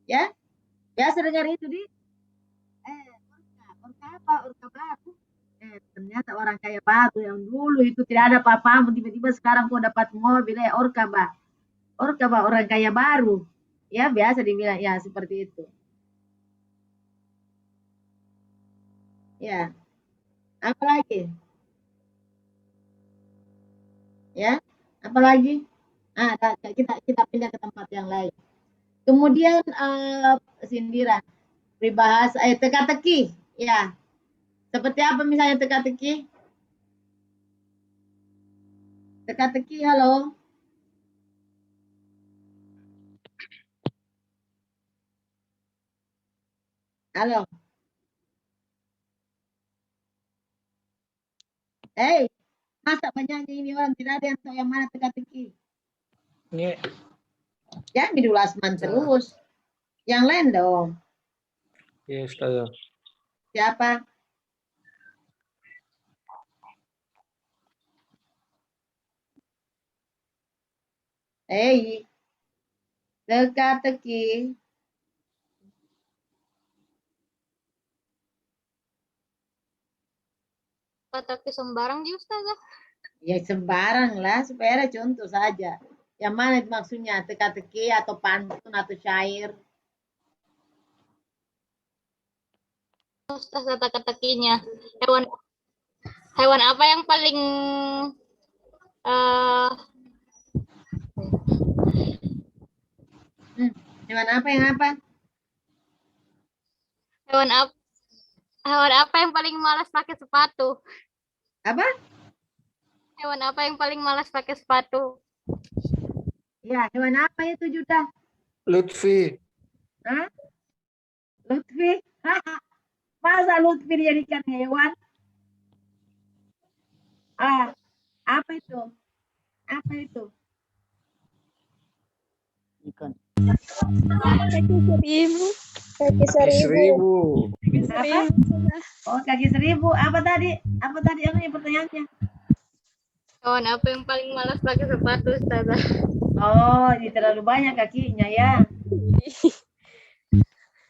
ya, biasa dengar itu di orka apa? Orka baru. Ternyata orang kaya baru yang dulu itu tidak ada apa-apa, tiba-tiba sekarang kok dapat mobil orka orang kaya baru, ya biasa dibilang ya seperti itu. Ya, apa lagi? Ya, apalagi? Kita pindah ke tempat yang lain. Kemudian sindiran, peribahasa, teka-teki, ya. Seperti apa misalnya teka-teki? Teka-teki, halo. Halo. Masa banyaknya ini orang tidak ada yang tahu yang mana teka-teki? Ini Jangan Bidul Asman terus. Yang lain dong. Iya, Ustazah. Siapa? Teka-teki. Teka-teki sembarang ji Ustazah. Ya sembarang lah, supaya ada contoh saja. Yang mana itu maksudnya? Teka-teki atau pantun atau syair? Ustazah teka-tekinya. Hewan apa yang paling Hewan apa yang apa? hewan apa yang paling malas pakai sepatu? Apa? Hewan apa yang paling malas pakai sepatu? Ya, hewan apa itu Judah? Lutfi. Hah? Lutfi? Masa Lutfi dijadikan hewan? Apa itu? Apa itu? Ikan. Kaki seribu. Kaki 1000. Apa? Oh, kaki 1000. Apa tadi? Apa tadi pertanyaannya? Hewan apa yang paling malas pakai sepatu, Ustazah? Oh, ini terlalu banyak kakinya ya.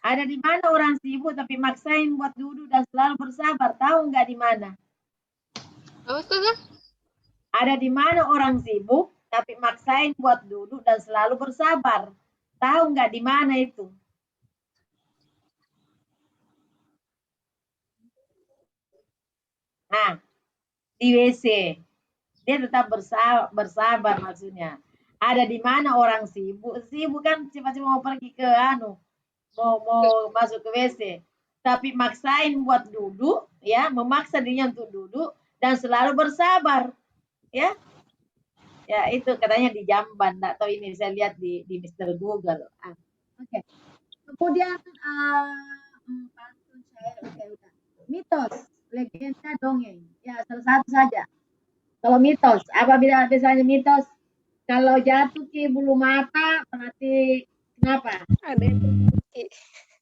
Ada di mana orang sibuk tapi maksain buat duduk dan selalu bersabar? Tahu nggak di mana? Apa, Ustazah? Ada di mana orang sibuk tapi maksain buat duduk dan selalu bersabar? Tahu nggak di mana itu? Nah, di WC. Dia tetap bersabar maksudnya. Ada di mana orang sibuk? Sibuk kan cepat-cepat mau pergi ke mau masuk ke WC. Tapi maksain buat duduk, ya, memaksa dirinya untuk duduk dan selalu bersabar, ya. Ya itu katanya di Jamban, nggak tahu ini saya lihat di Mr. Google. Oke. Kemudian pantun syair, udah. Mitos, legenda, dongeng. Ya salah satu saja. Kalau mitos, apa biasanya mitos? Kalau jatuh ke bulu mata berarti kenapa?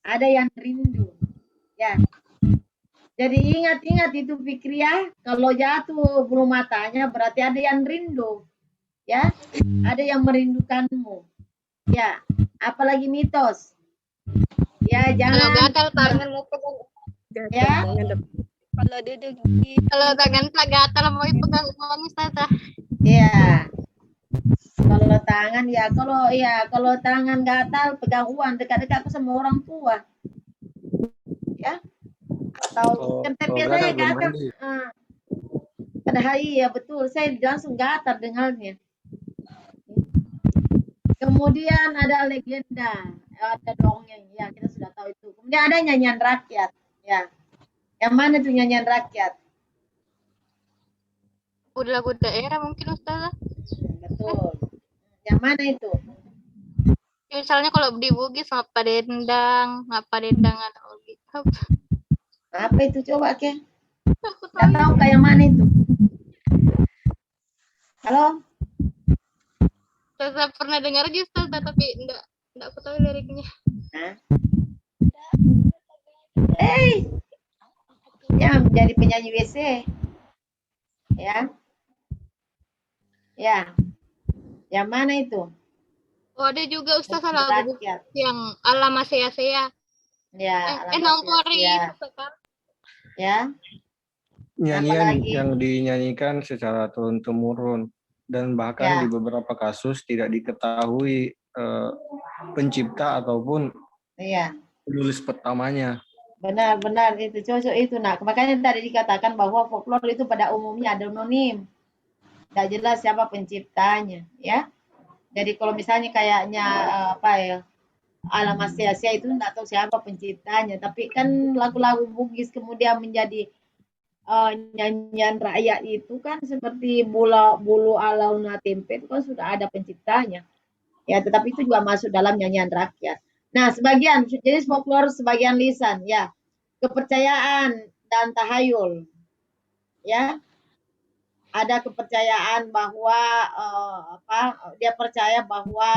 Ada yang rindu. Ya. Jadi ingat-ingat itu Fikriah, kalau jatuh bulu matanya berarti ada yang rindu. Ya, ada yang merindukanmu. Ya, apalagi mitos. Ya, jangan. Kalau gatal tangan mau pegang. Ya. Kalau duduk Kalau tangan tak gatal mau pegang uang, Ustazah. Ya. Kalau tangan kalau tangan gatal pegang uang dekat-dekat sama orang tua. Ya. Atau kan biasanya gatal. Padahal iya betul, saya langsung gatal dengarnya. Kemudian ada legenda, ada dongeng, ya kita sudah tahu itu. Kemudian ada nyanyian rakyat, ya. Yang mana tuh nyanyian rakyat? Lagu daerah mungkin, Ustazah. Betul. Yang mana itu? Ya, misalnya kalau di Bugis ngapa dendang atau gitu. Apa itu coba ke? Nggak tahu kayak mana itu? Halo? Saya pernah dengar aja Ustazah tapi enggak aku tahu liriknya. Hah? Ya menjadi penyanyi WC. Ya. Ya. Yang mana itu? Oh, ada juga Ustazah lagu yang ala Masea-sea. Ya, Nongkori itu kan. Ya. Nyanyian yang dinyanyikan secara turun-temurun dan bahkan di beberapa kasus tidak diketahui pencipta ataupun penulis pertamanya. Benar-benar itu cocok itu. Nah, makanya tadi dikatakan bahwa folklore itu pada umumnya ada anonim. Tidak jelas siapa penciptanya, ya. Jadi kalau misalnya kayaknya ala Masea-sea itu tidak tahu siapa penciptanya, tapi kan lagu-lagu Bugis kemudian menjadi nyanyian rakyat itu kan seperti bulu alauna tempe itu kan sudah ada penciptanya. Ya, tetapi itu juga masuk dalam nyanyian rakyat. Nah, sebagian jenis folklore sebagian lisan, ya. Kepercayaan dan tahayul. Ya. ada kepercayaan bahwa dia percaya bahwa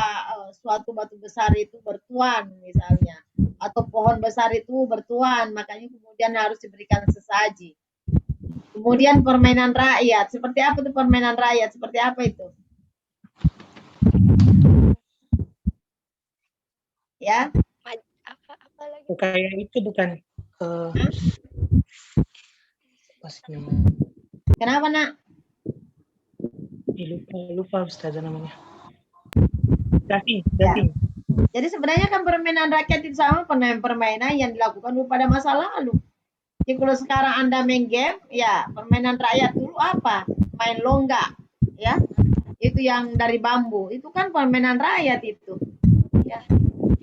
suatu batu besar itu bertuan misalnya, atau pohon besar itu bertuan, makanya kemudian harus diberikan sesaji. Kemudian permainan rakyat, seperti apa itu permainan rakyat? Seperti apa itu? Ya, Apa lagi? Kayak itu bukan kenapa nak? Lupa Ustazah namanya. Ya. Dating. Jadi sebenarnya kan permainan rakyat itu sama permainan yang dilakukan dulu pada masa lalu. Jadi kalau sekarang Anda main game, ya permainan rakyat dulu apa? Main longga, ya. Itu yang dari bambu. Itu kan permainan rakyat itu. Ya.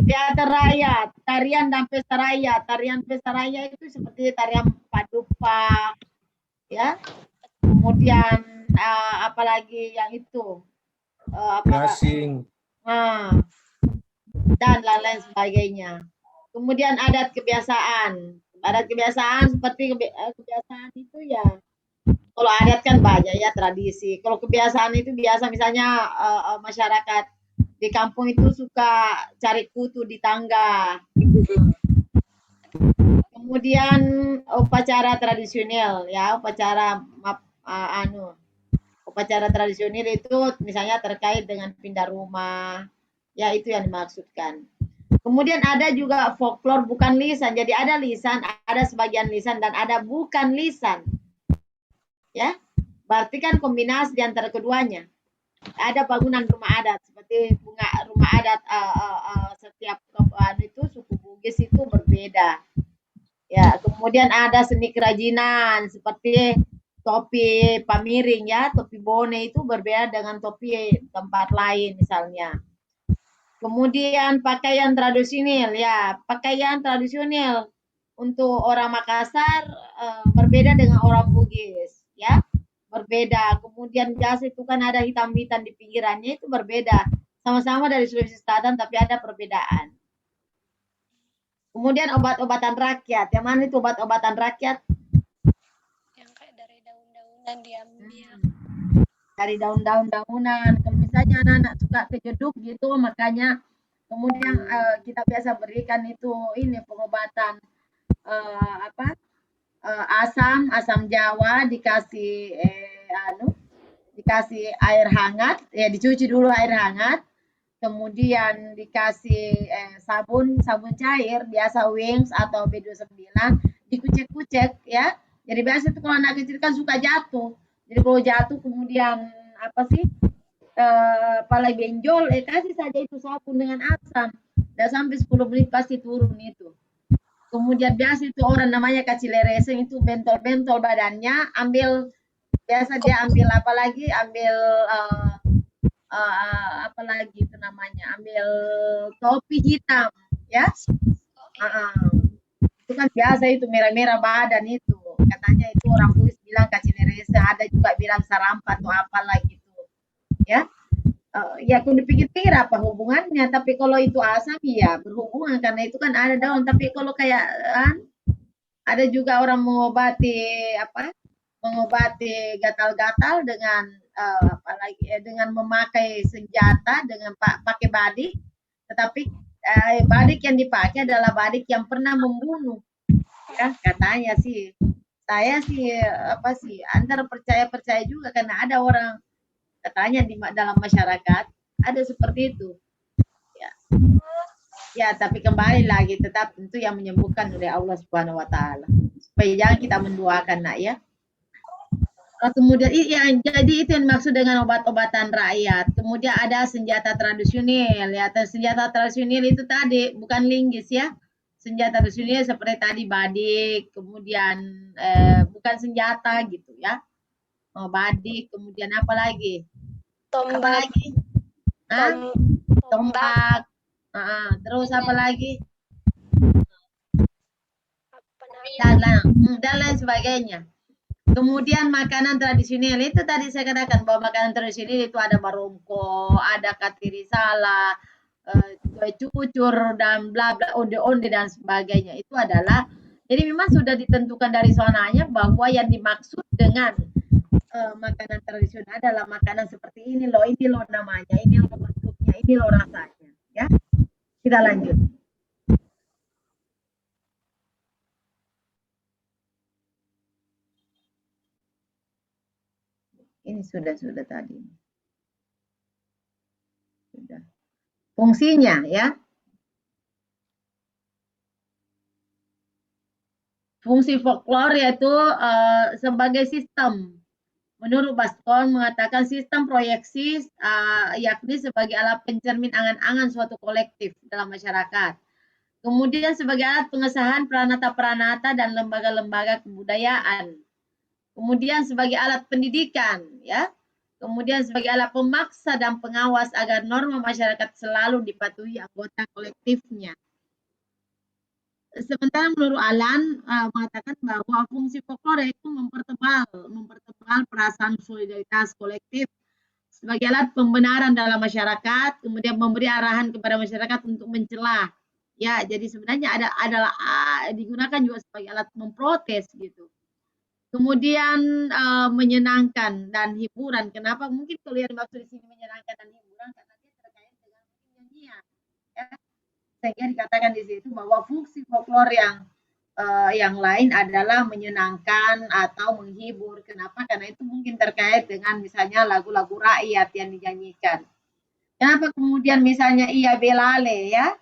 Teater rakyat, tarian dan pesta rakyat. Tarian pesta rakyat itu seperti tarian padupa, ya. Kemudian apalagi yang itu gasing, dan lain-lain sebagainya. Kemudian adat kebiasaan seperti kebiasaan itu ya, kalau adat kan banyak ya, tradisi. Kalau kebiasaan itu biasa misalnya masyarakat di kampung itu suka cari kutu di tangga. Kemudian upacara tradisional ya, upacara tradisional itu misalnya terkait dengan pindah rumah, ya itu yang dimaksudkan. Kemudian ada juga folklore bukan lisan, jadi ada lisan, ada sebagian lisan dan ada bukan lisan, ya. Berarti kan kombinasi di antara keduanya. Ada bangunan rumah adat seperti rumah adat setiap itu suku Bugis itu berbeda. Ya, kemudian ada seni kerajinan seperti topi pamiring ya, topi bone itu berbeda dengan topi tempat lain misalnya. Kemudian pakaian tradisional ya, pakaian tradisional untuk orang Makassar berbeda dengan orang Bugis ya, berbeda. Kemudian jas itu kan ada hitam-hitam di pinggirannya, itu berbeda. Sama-sama dari Sulawesi Selatan tapi ada perbedaan. Kemudian obat-obatan rakyat. Yang mana itu obat-obatan rakyat? Yang kayak dari daun-daunan diambil. Dari daun-daunan. Kalau misalnya anak-anak suka kejeduk gitu, makanya kemudian kita biasa berikan itu ini pengobatan asam Jawa dikasih dikasih air hangat, ya dicuci dulu air hangat. Kemudian dikasih sabun cair biasa Wings atau B29 dikucek-kucek ya. Jadi biasa itu kalau anak kecil kan suka jatuh. Jadi kalau jatuh kemudian palai benjol, kasih saja itu sabun dengan asam. Dan sampai 10 menit pasti turun itu. Kemudian biasa itu orang namanya kacilereseng itu bentol-bentol badannya, biasa dia ambil apalagi itu namanya, ambil topi hitam ya. Itu kan biasa itu merah-merah badan itu, katanya itu orang Bugis bilang kacilerese, ada juga bilang sarampa atau apalah gitu ya. Ya aku dipikir-pikir apa hubungannya, tapi kalau itu asam ya berhubungan karena itu kan ada daun. Tapi kalau kayak ada juga orang mengobati gatal-gatal dengan dengan memakai senjata, dengan pakai badik, tetapi badik yang dipakai adalah badik yang pernah membunuh ya, katanya sih. Saya sih antara percaya juga karena ada orang katanya di dalam masyarakat ada seperti itu ya, tapi kembali lagi tetap tentu yang menyembuhkan oleh Allah Subhanahu wa taala, supaya jangan kita mendoakan nak ya. Kemudian jadi itu yang dimaksud dengan obat-obatan rakyat. Kemudian ada senjata tradisional ya. Senjata tradisional itu tadi bukan linggis ya. Senjata tradisional seperti tadi badik, kemudian bukan senjata gitu ya. Badik, kemudian apa lagi? Tombak. Apa lagi? Tombak. Terus apa lagi? Dan lain sebagainya. Kemudian makanan tradisional itu tadi saya katakan bahwa makanan tradisional itu ada barongko, ada katirisala, cucur dan bla bla, onde-onde dan sebagainya. Itu adalah, jadi memang sudah ditentukan dari sananya bahwa yang dimaksud dengan makanan tradisional adalah makanan seperti ini loh namanya, ini loh bentuknya, ini loh rasanya. Ya, kita lanjut. Ini sudah tadi. Sudah. Fungsinya ya. Fungsi folklore yaitu sebagai sistem. Menurut Bascom mengatakan sistem proyeksi yakni sebagai alat pencermin angan-angan suatu kolektif dalam masyarakat. Kemudian sebagai alat pengesahan peranata-peranata dan lembaga-lembaga kebudayaan. Kemudian sebagai alat pendidikan, ya. Kemudian sebagai alat pemaksa dan pengawas agar norma masyarakat selalu dipatuhi anggota kolektifnya. Sementara menurut Alan mengatakan bahwa fungsi folklore itu mempertebal perasaan solidaritas kolektif sebagai alat pembenaran dalam masyarakat, kemudian memberi arahan kepada masyarakat untuk mencela. Ya, jadi sebenarnya adalah digunakan juga sebagai alat memprotes gitu. Kemudian menyenangkan dan hiburan. Kenapa? Mungkin kalau yang maksud di sini menyenangkan dan hiburan karena dia terkait dengan nyanyian. Ya. Sehingga dikatakan di situ bahwa fungsi folklore yang lain adalah menyenangkan atau menghibur. Kenapa? Karena itu mungkin terkait dengan misalnya lagu-lagu rakyat yang dinyanyikan. Kenapa kemudian misalnya Iya Belale ya?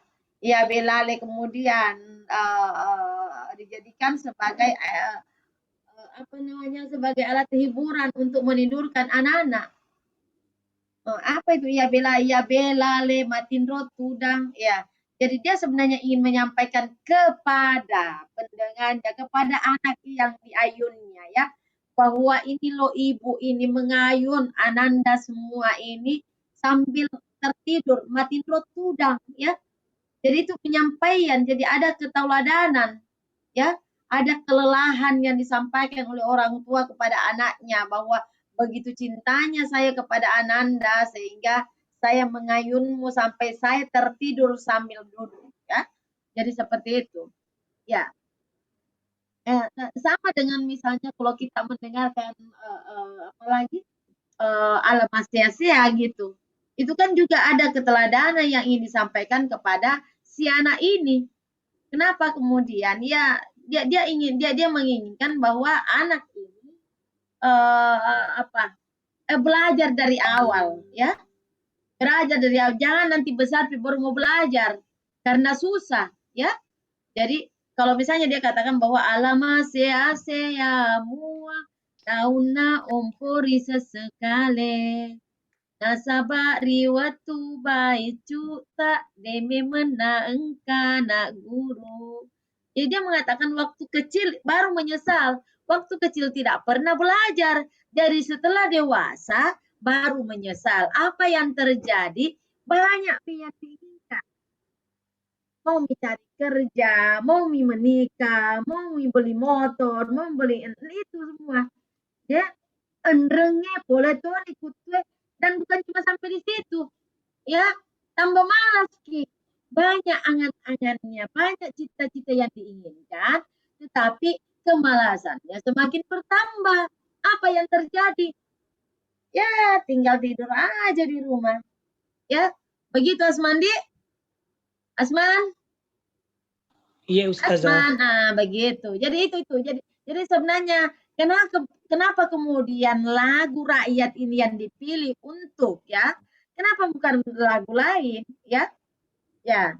Iya Belale kemudian dijadikan sebagai sebagai alat hiburan untuk menidurkan anak-anak. Apa itu Iya Belale matin rotudang ya. Jadi dia sebenarnya ingin menyampaikan kepada pendengarnya, kepada anak yang diayunnya ya, bahwa ini loh ibu ini mengayun Ananda semua ini sambil tertidur, matin rotudang ya. Jadi itu penyampaian, jadi ada ketauladanan ya, ada kelelahan yang disampaikan oleh orang tua kepada anaknya bahwa begitu cintanya saya kepada Ananda sehingga saya mengayunmu sampai saya tertidur sambil duduk ya. Jadi seperti itu. Ya. Sama dengan misalnya kalau kita mendengarkan apalagi alam sia gitu. Itu kan juga ada keteladanan yang ingin disampaikan kepada si anak ini. Kenapa kemudian ya dia menginginkan bahwa anak ini belajar dari awal ya. Belajar dari awal, jangan nanti besar baru mau belajar karena susah ya. Jadi kalau misalnya dia katakan bahwa alama sea mua tauna ompori sesekale nasaba riwatu bai cuta demi mena engka nak guru. Jadi dia mengatakan waktu kecil baru menyesal, waktu kecil tidak pernah belajar, dari setelah dewasa baru menyesal. Apa yang terjadi? Banyak pihak diinginkan. Mau mencari kerja, mau menikah, mau beli motor, mau beli itu semua. Ya, enrengnya boleh tuh ikut dan bukan cuma sampai di situ. Ya, tambah malas Ki. Banyak angan-angannya, banyak cita-cita yang diinginkan, tetapi kemalasannya semakin bertambah. Apa yang terjadi? Ya, tinggal tidur aja di rumah. Ya, begitu Asmandi? Asman? Iya Ustazah. Asman, begitu. Jadi itu. Jadi sebenarnya kenapa kemudian lagu rakyat ini yang dipilih untuk ya? Kenapa bukan lagu lain ya? Ya,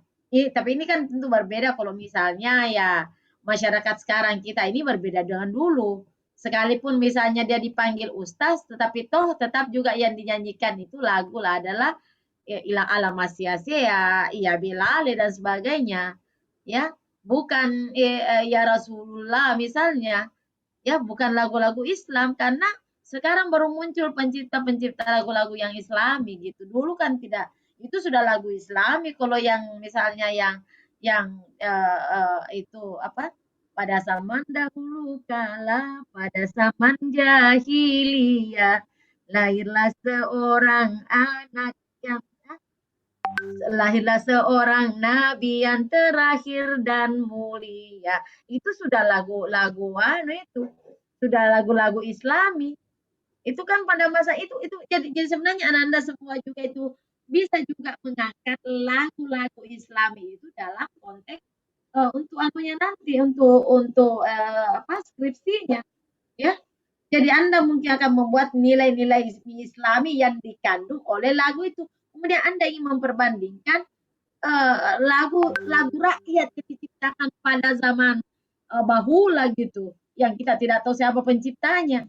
tapi ini kan tentu berbeda kalau misalnya ya masyarakat sekarang kita ini berbeda dengan dulu. Sekalipun misalnya dia dipanggil ustaz, tetapi toh tetap juga yang dinyanyikan itu lagu lah adalah ilang alam sia-sia, iya Bilal dan sebagainya. Ya, bukan ya Rasulullah misalnya. Ya, bukan lagu-lagu Islam karena sekarang baru muncul pencipta-pencipta lagu-lagu yang Islami gitu. Dulu kan tidak, itu sudah lagu Islami. Kalau yang misalnya yang itu apa? Pada zaman dahulu kala, pada zaman jahiliyah, lahirlah seorang anak yang lahirlah seorang nabi yang terakhir dan mulia. Itu sudah lagu-lagu itu. Sudah lagu-lagu Islami. Itu kan pada masa itu jadi sebenarnya anak-anak semua juga itu bisa juga mengangkat lagu-lagu Islami itu dalam konteks untuk anunya nanti untuk apa skripsinya ya. Jadi Anda mungkin akan membuat nilai-nilai Islami yang dikandung oleh lagu itu. Kemudian Anda ingin memperbandingkan lagu rakyat yang diciptakan pada zaman bahula gitu, yang kita tidak tahu siapa penciptanya.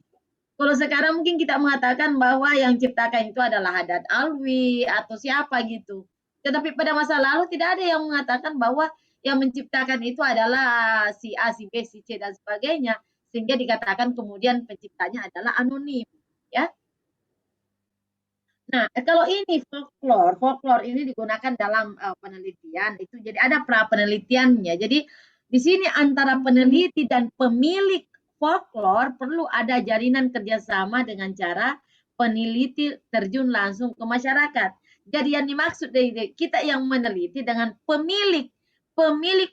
Kalau sekarang mungkin kita mengatakan bahwa yang ciptakan itu adalah Haddad Alwi atau siapa gitu. Tetapi pada masa lalu tidak ada yang mengatakan bahwa yang menciptakan itu adalah si A, si B, si C dan sebagainya. Sehingga dikatakan kemudian penciptanya adalah anonim, ya. Nah, kalau ini folklore ini digunakan dalam penelitian itu jadi ada pra penelitiannya. Jadi di sini antara peneliti dan pemilik folklore perlu ada jalinan kerjasama dengan cara peneliti terjun langsung ke masyarakat. Jadi yang dimaksud dari kita yang meneliti dengan pemilik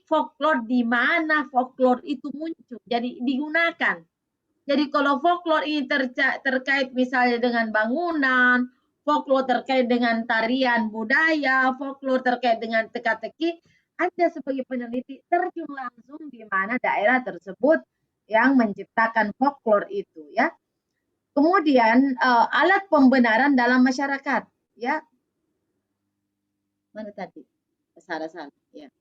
folklore di mana folklore itu muncul, jadi digunakan. Jadi kalau folklore ini terkait misalnya dengan bangunan, folklore terkait dengan tarian budaya, folklore terkait dengan teka-teki, Anda sebagai peneliti terjun langsung di mana daerah tersebut yang menciptakan folklore itu ya. Kemudian alat pembenaran dalam masyarakat ya. Mana tadi? Salah ya.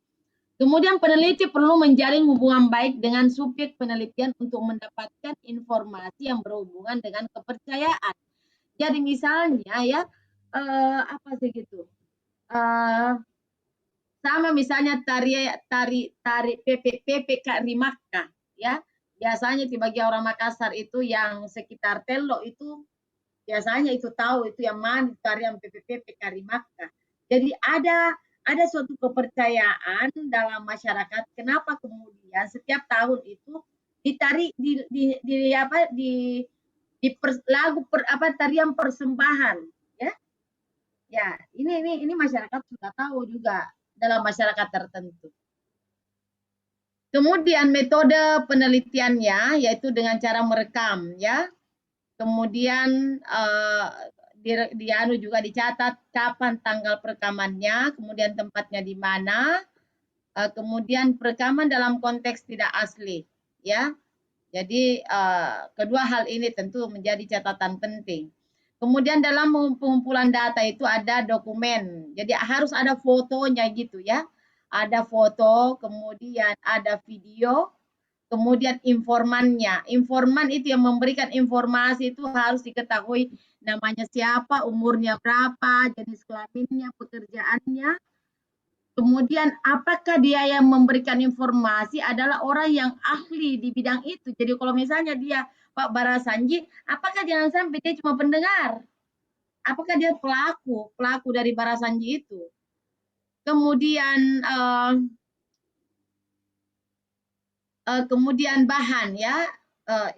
Kemudian peneliti perlu menjalin hubungan baik dengan subjek penelitian untuk mendapatkan informasi yang berhubungan dengan kepercayaan. Jadi misalnya ya apa sih gitu? Sama misalnya tari PPK Rimakka ya. Biasanya bagi orang Makassar itu yang sekitar Tello itu biasanya itu tahu itu yang mana tarian PPK Rimakka. Jadi ada suatu kepercayaan dalam masyarakat kenapa kemudian setiap tahun itu ditari tarian persembahan ya. Ya, ini masyarakat sudah tahu juga dalam masyarakat tertentu. Kemudian metode penelitiannya yaitu dengan cara merekam ya. Kemudian juga dicatat kapan tanggal perekamannya, kemudian tempatnya di mana, kemudian perekaman dalam konteks tidak asli, ya. Jadi kedua hal ini tentu menjadi catatan penting. Kemudian dalam pengumpulan data itu ada dokumen, jadi harus ada fotonya gitu ya. Ada foto, kemudian ada video, kemudian informannya. Informan itu yang memberikan informasi itu harus diketahui namanya siapa, umurnya berapa, jenis kelaminnya, pekerjaannya. Kemudian apakah dia yang memberikan informasi adalah orang yang ahli di bidang itu. Jadi kalau misalnya dia Pak Barasanji, apakah jangan sampai dia cuma pendengar? Apakah dia pelaku dari Barasanji itu? Kemudian bahan ya,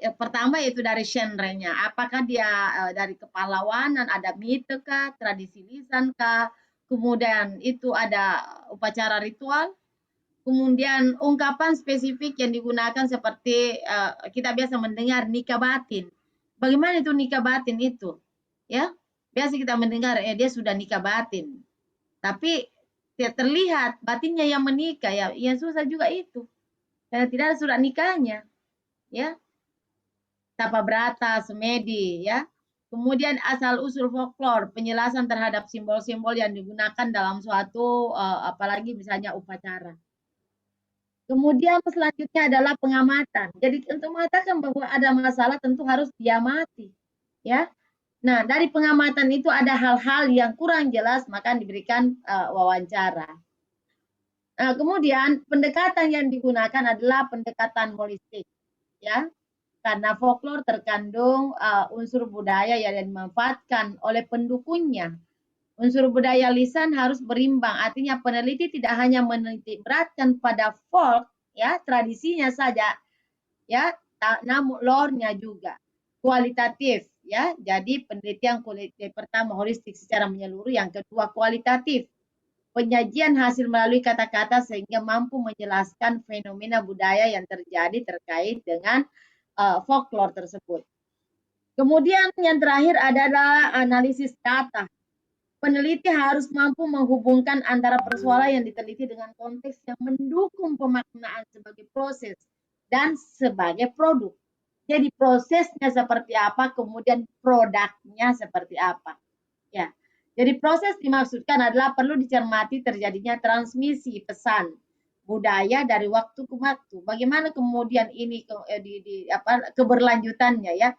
yang pertama yaitu dari genre-nya. Apakah dia dari kepahlawanan, ada mite kah, tradisi lisan kah, kemudian itu ada upacara ritual, kemudian ungkapan spesifik yang digunakan seperti kita biasa mendengar nikah batin. Bagaimana itu nikah batin itu? Ya, biasa kita mendengar dia sudah nikah batin. Tapi tidak terlihat batinnya yang menikah ya, yang susah juga itu. Karena tidak ada surat nikahnya, ya. Tapa Brata, Semedi, ya. Kemudian asal usul folklore, penjelasan terhadap simbol-simbol yang digunakan dalam suatu apalagi misalnya upacara. Kemudian selanjutnya adalah pengamatan. Jadi untuk mengatakan bahwa ada masalah tentu harus diamati, ya. Nah, dari pengamatan itu ada hal-hal yang kurang jelas maka diberikan wawancara. Nah, kemudian pendekatan yang digunakan adalah pendekatan holistik, ya, karena folklore terkandung unsur budaya yang dimanfaatkan oleh pendukungnya. Unsur budaya lisan harus berimbang, artinya peneliti tidak hanya meneliti beratkan pada folk, ya, tradisinya saja, ya, namun lore-nya juga kualitatif, ya. Jadi penelitian kualitatif pertama holistik secara menyeluruh, yang kedua kualitatif. Penyajian hasil melalui kata-kata sehingga mampu menjelaskan fenomena budaya yang terjadi terkait dengan folklore tersebut. Kemudian yang terakhir adalah analisis data. Peneliti harus mampu menghubungkan antara persoalan yang diteliti dengan konteks yang mendukung pemaknaan sebagai proses dan sebagai produk. Jadi prosesnya seperti apa, kemudian produknya seperti apa. Ya. Jadi proses dimaksudkan adalah perlu dicermati terjadinya transmisi pesan budaya dari waktu ke waktu. Bagaimana kemudian ini keberlanjutannya ya.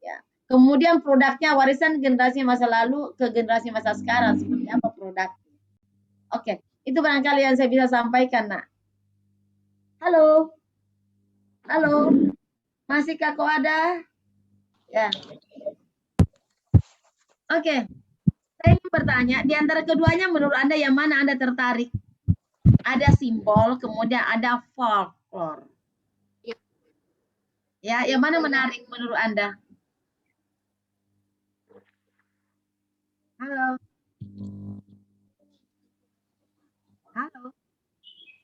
Ya. Kemudian produknya warisan generasi masa lalu ke generasi masa sekarang seperti apa produknya. Oke, itu barangkali yang saya bisa sampaikan, Nak. Halo. Halo. Masih Kak ada? Ya. Oke. Saya ingin bertanya, di antara keduanya menurut Anda yang mana Anda tertarik? Ada simbol, kemudian ada folklore. Ya, yang mana menarik menurut Anda? Halo. Halo.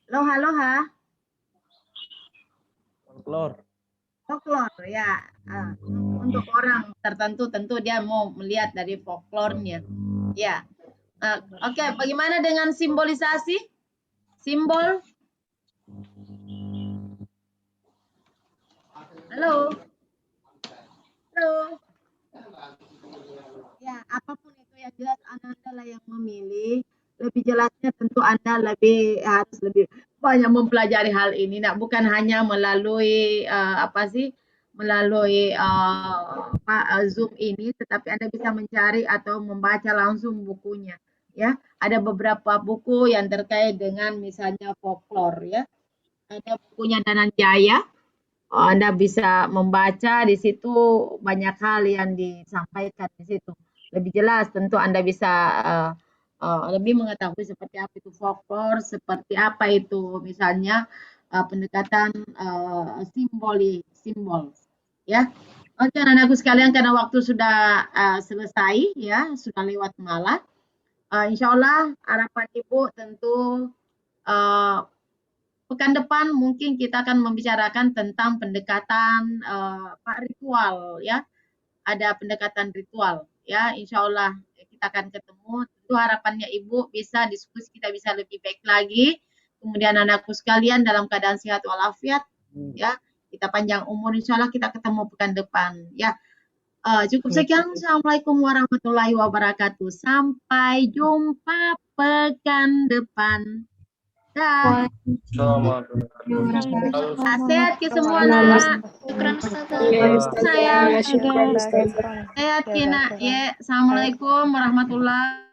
Halo, ha? Folklore, ya. Untuk orang tertentu tentu dia mau melihat dari folklore-nya. Ya. Oke, bagaimana dengan simbolisasi? Simbol? Halo? Halo? Ya, apapun itu yang jelas Anda lah yang memilih. Lebih jelasnya tentu Anda harus lebih banyak mempelajari hal ini. Nah, bukan hanya melalui melalui Zoom ini, tetapi Anda bisa mencari atau membaca langsung bukunya. Ya, ada beberapa buku yang terkait dengan misalnya folklore ya. Ada bukunya Dananjaya. Anda bisa membaca di situ banyak hal yang disampaikan di situ. Lebih jelas tentu Anda bisa lebih mengetahui seperti apa itu folklore, seperti apa itu misalnya pendekatan simbol ya. Oke, anak-anakku sekalian, karena waktu sudah selesai ya, sudah lewat malam. Insya Allah harapan Ibu tentu pekan depan mungkin kita akan membicarakan tentang pendekatan ritual ya. Ada pendekatan ritual ya, insya Allah kita akan ketemu. Tentu harapannya Ibu bisa diskusi kita bisa lebih baik lagi. Kemudian anakku sekalian dalam keadaan sehat walafiat ya. Kita panjang umur, insya Allah kita ketemu pekan depan ya. Cukup sekian. Assalamualaikum warahmatullahi wabarakatuh. Sampai jumpa pekan depan. Dah. Sehat ke semua nak. Sayang. Sehat kina. Ya. Assalamualaikum warahmatullahi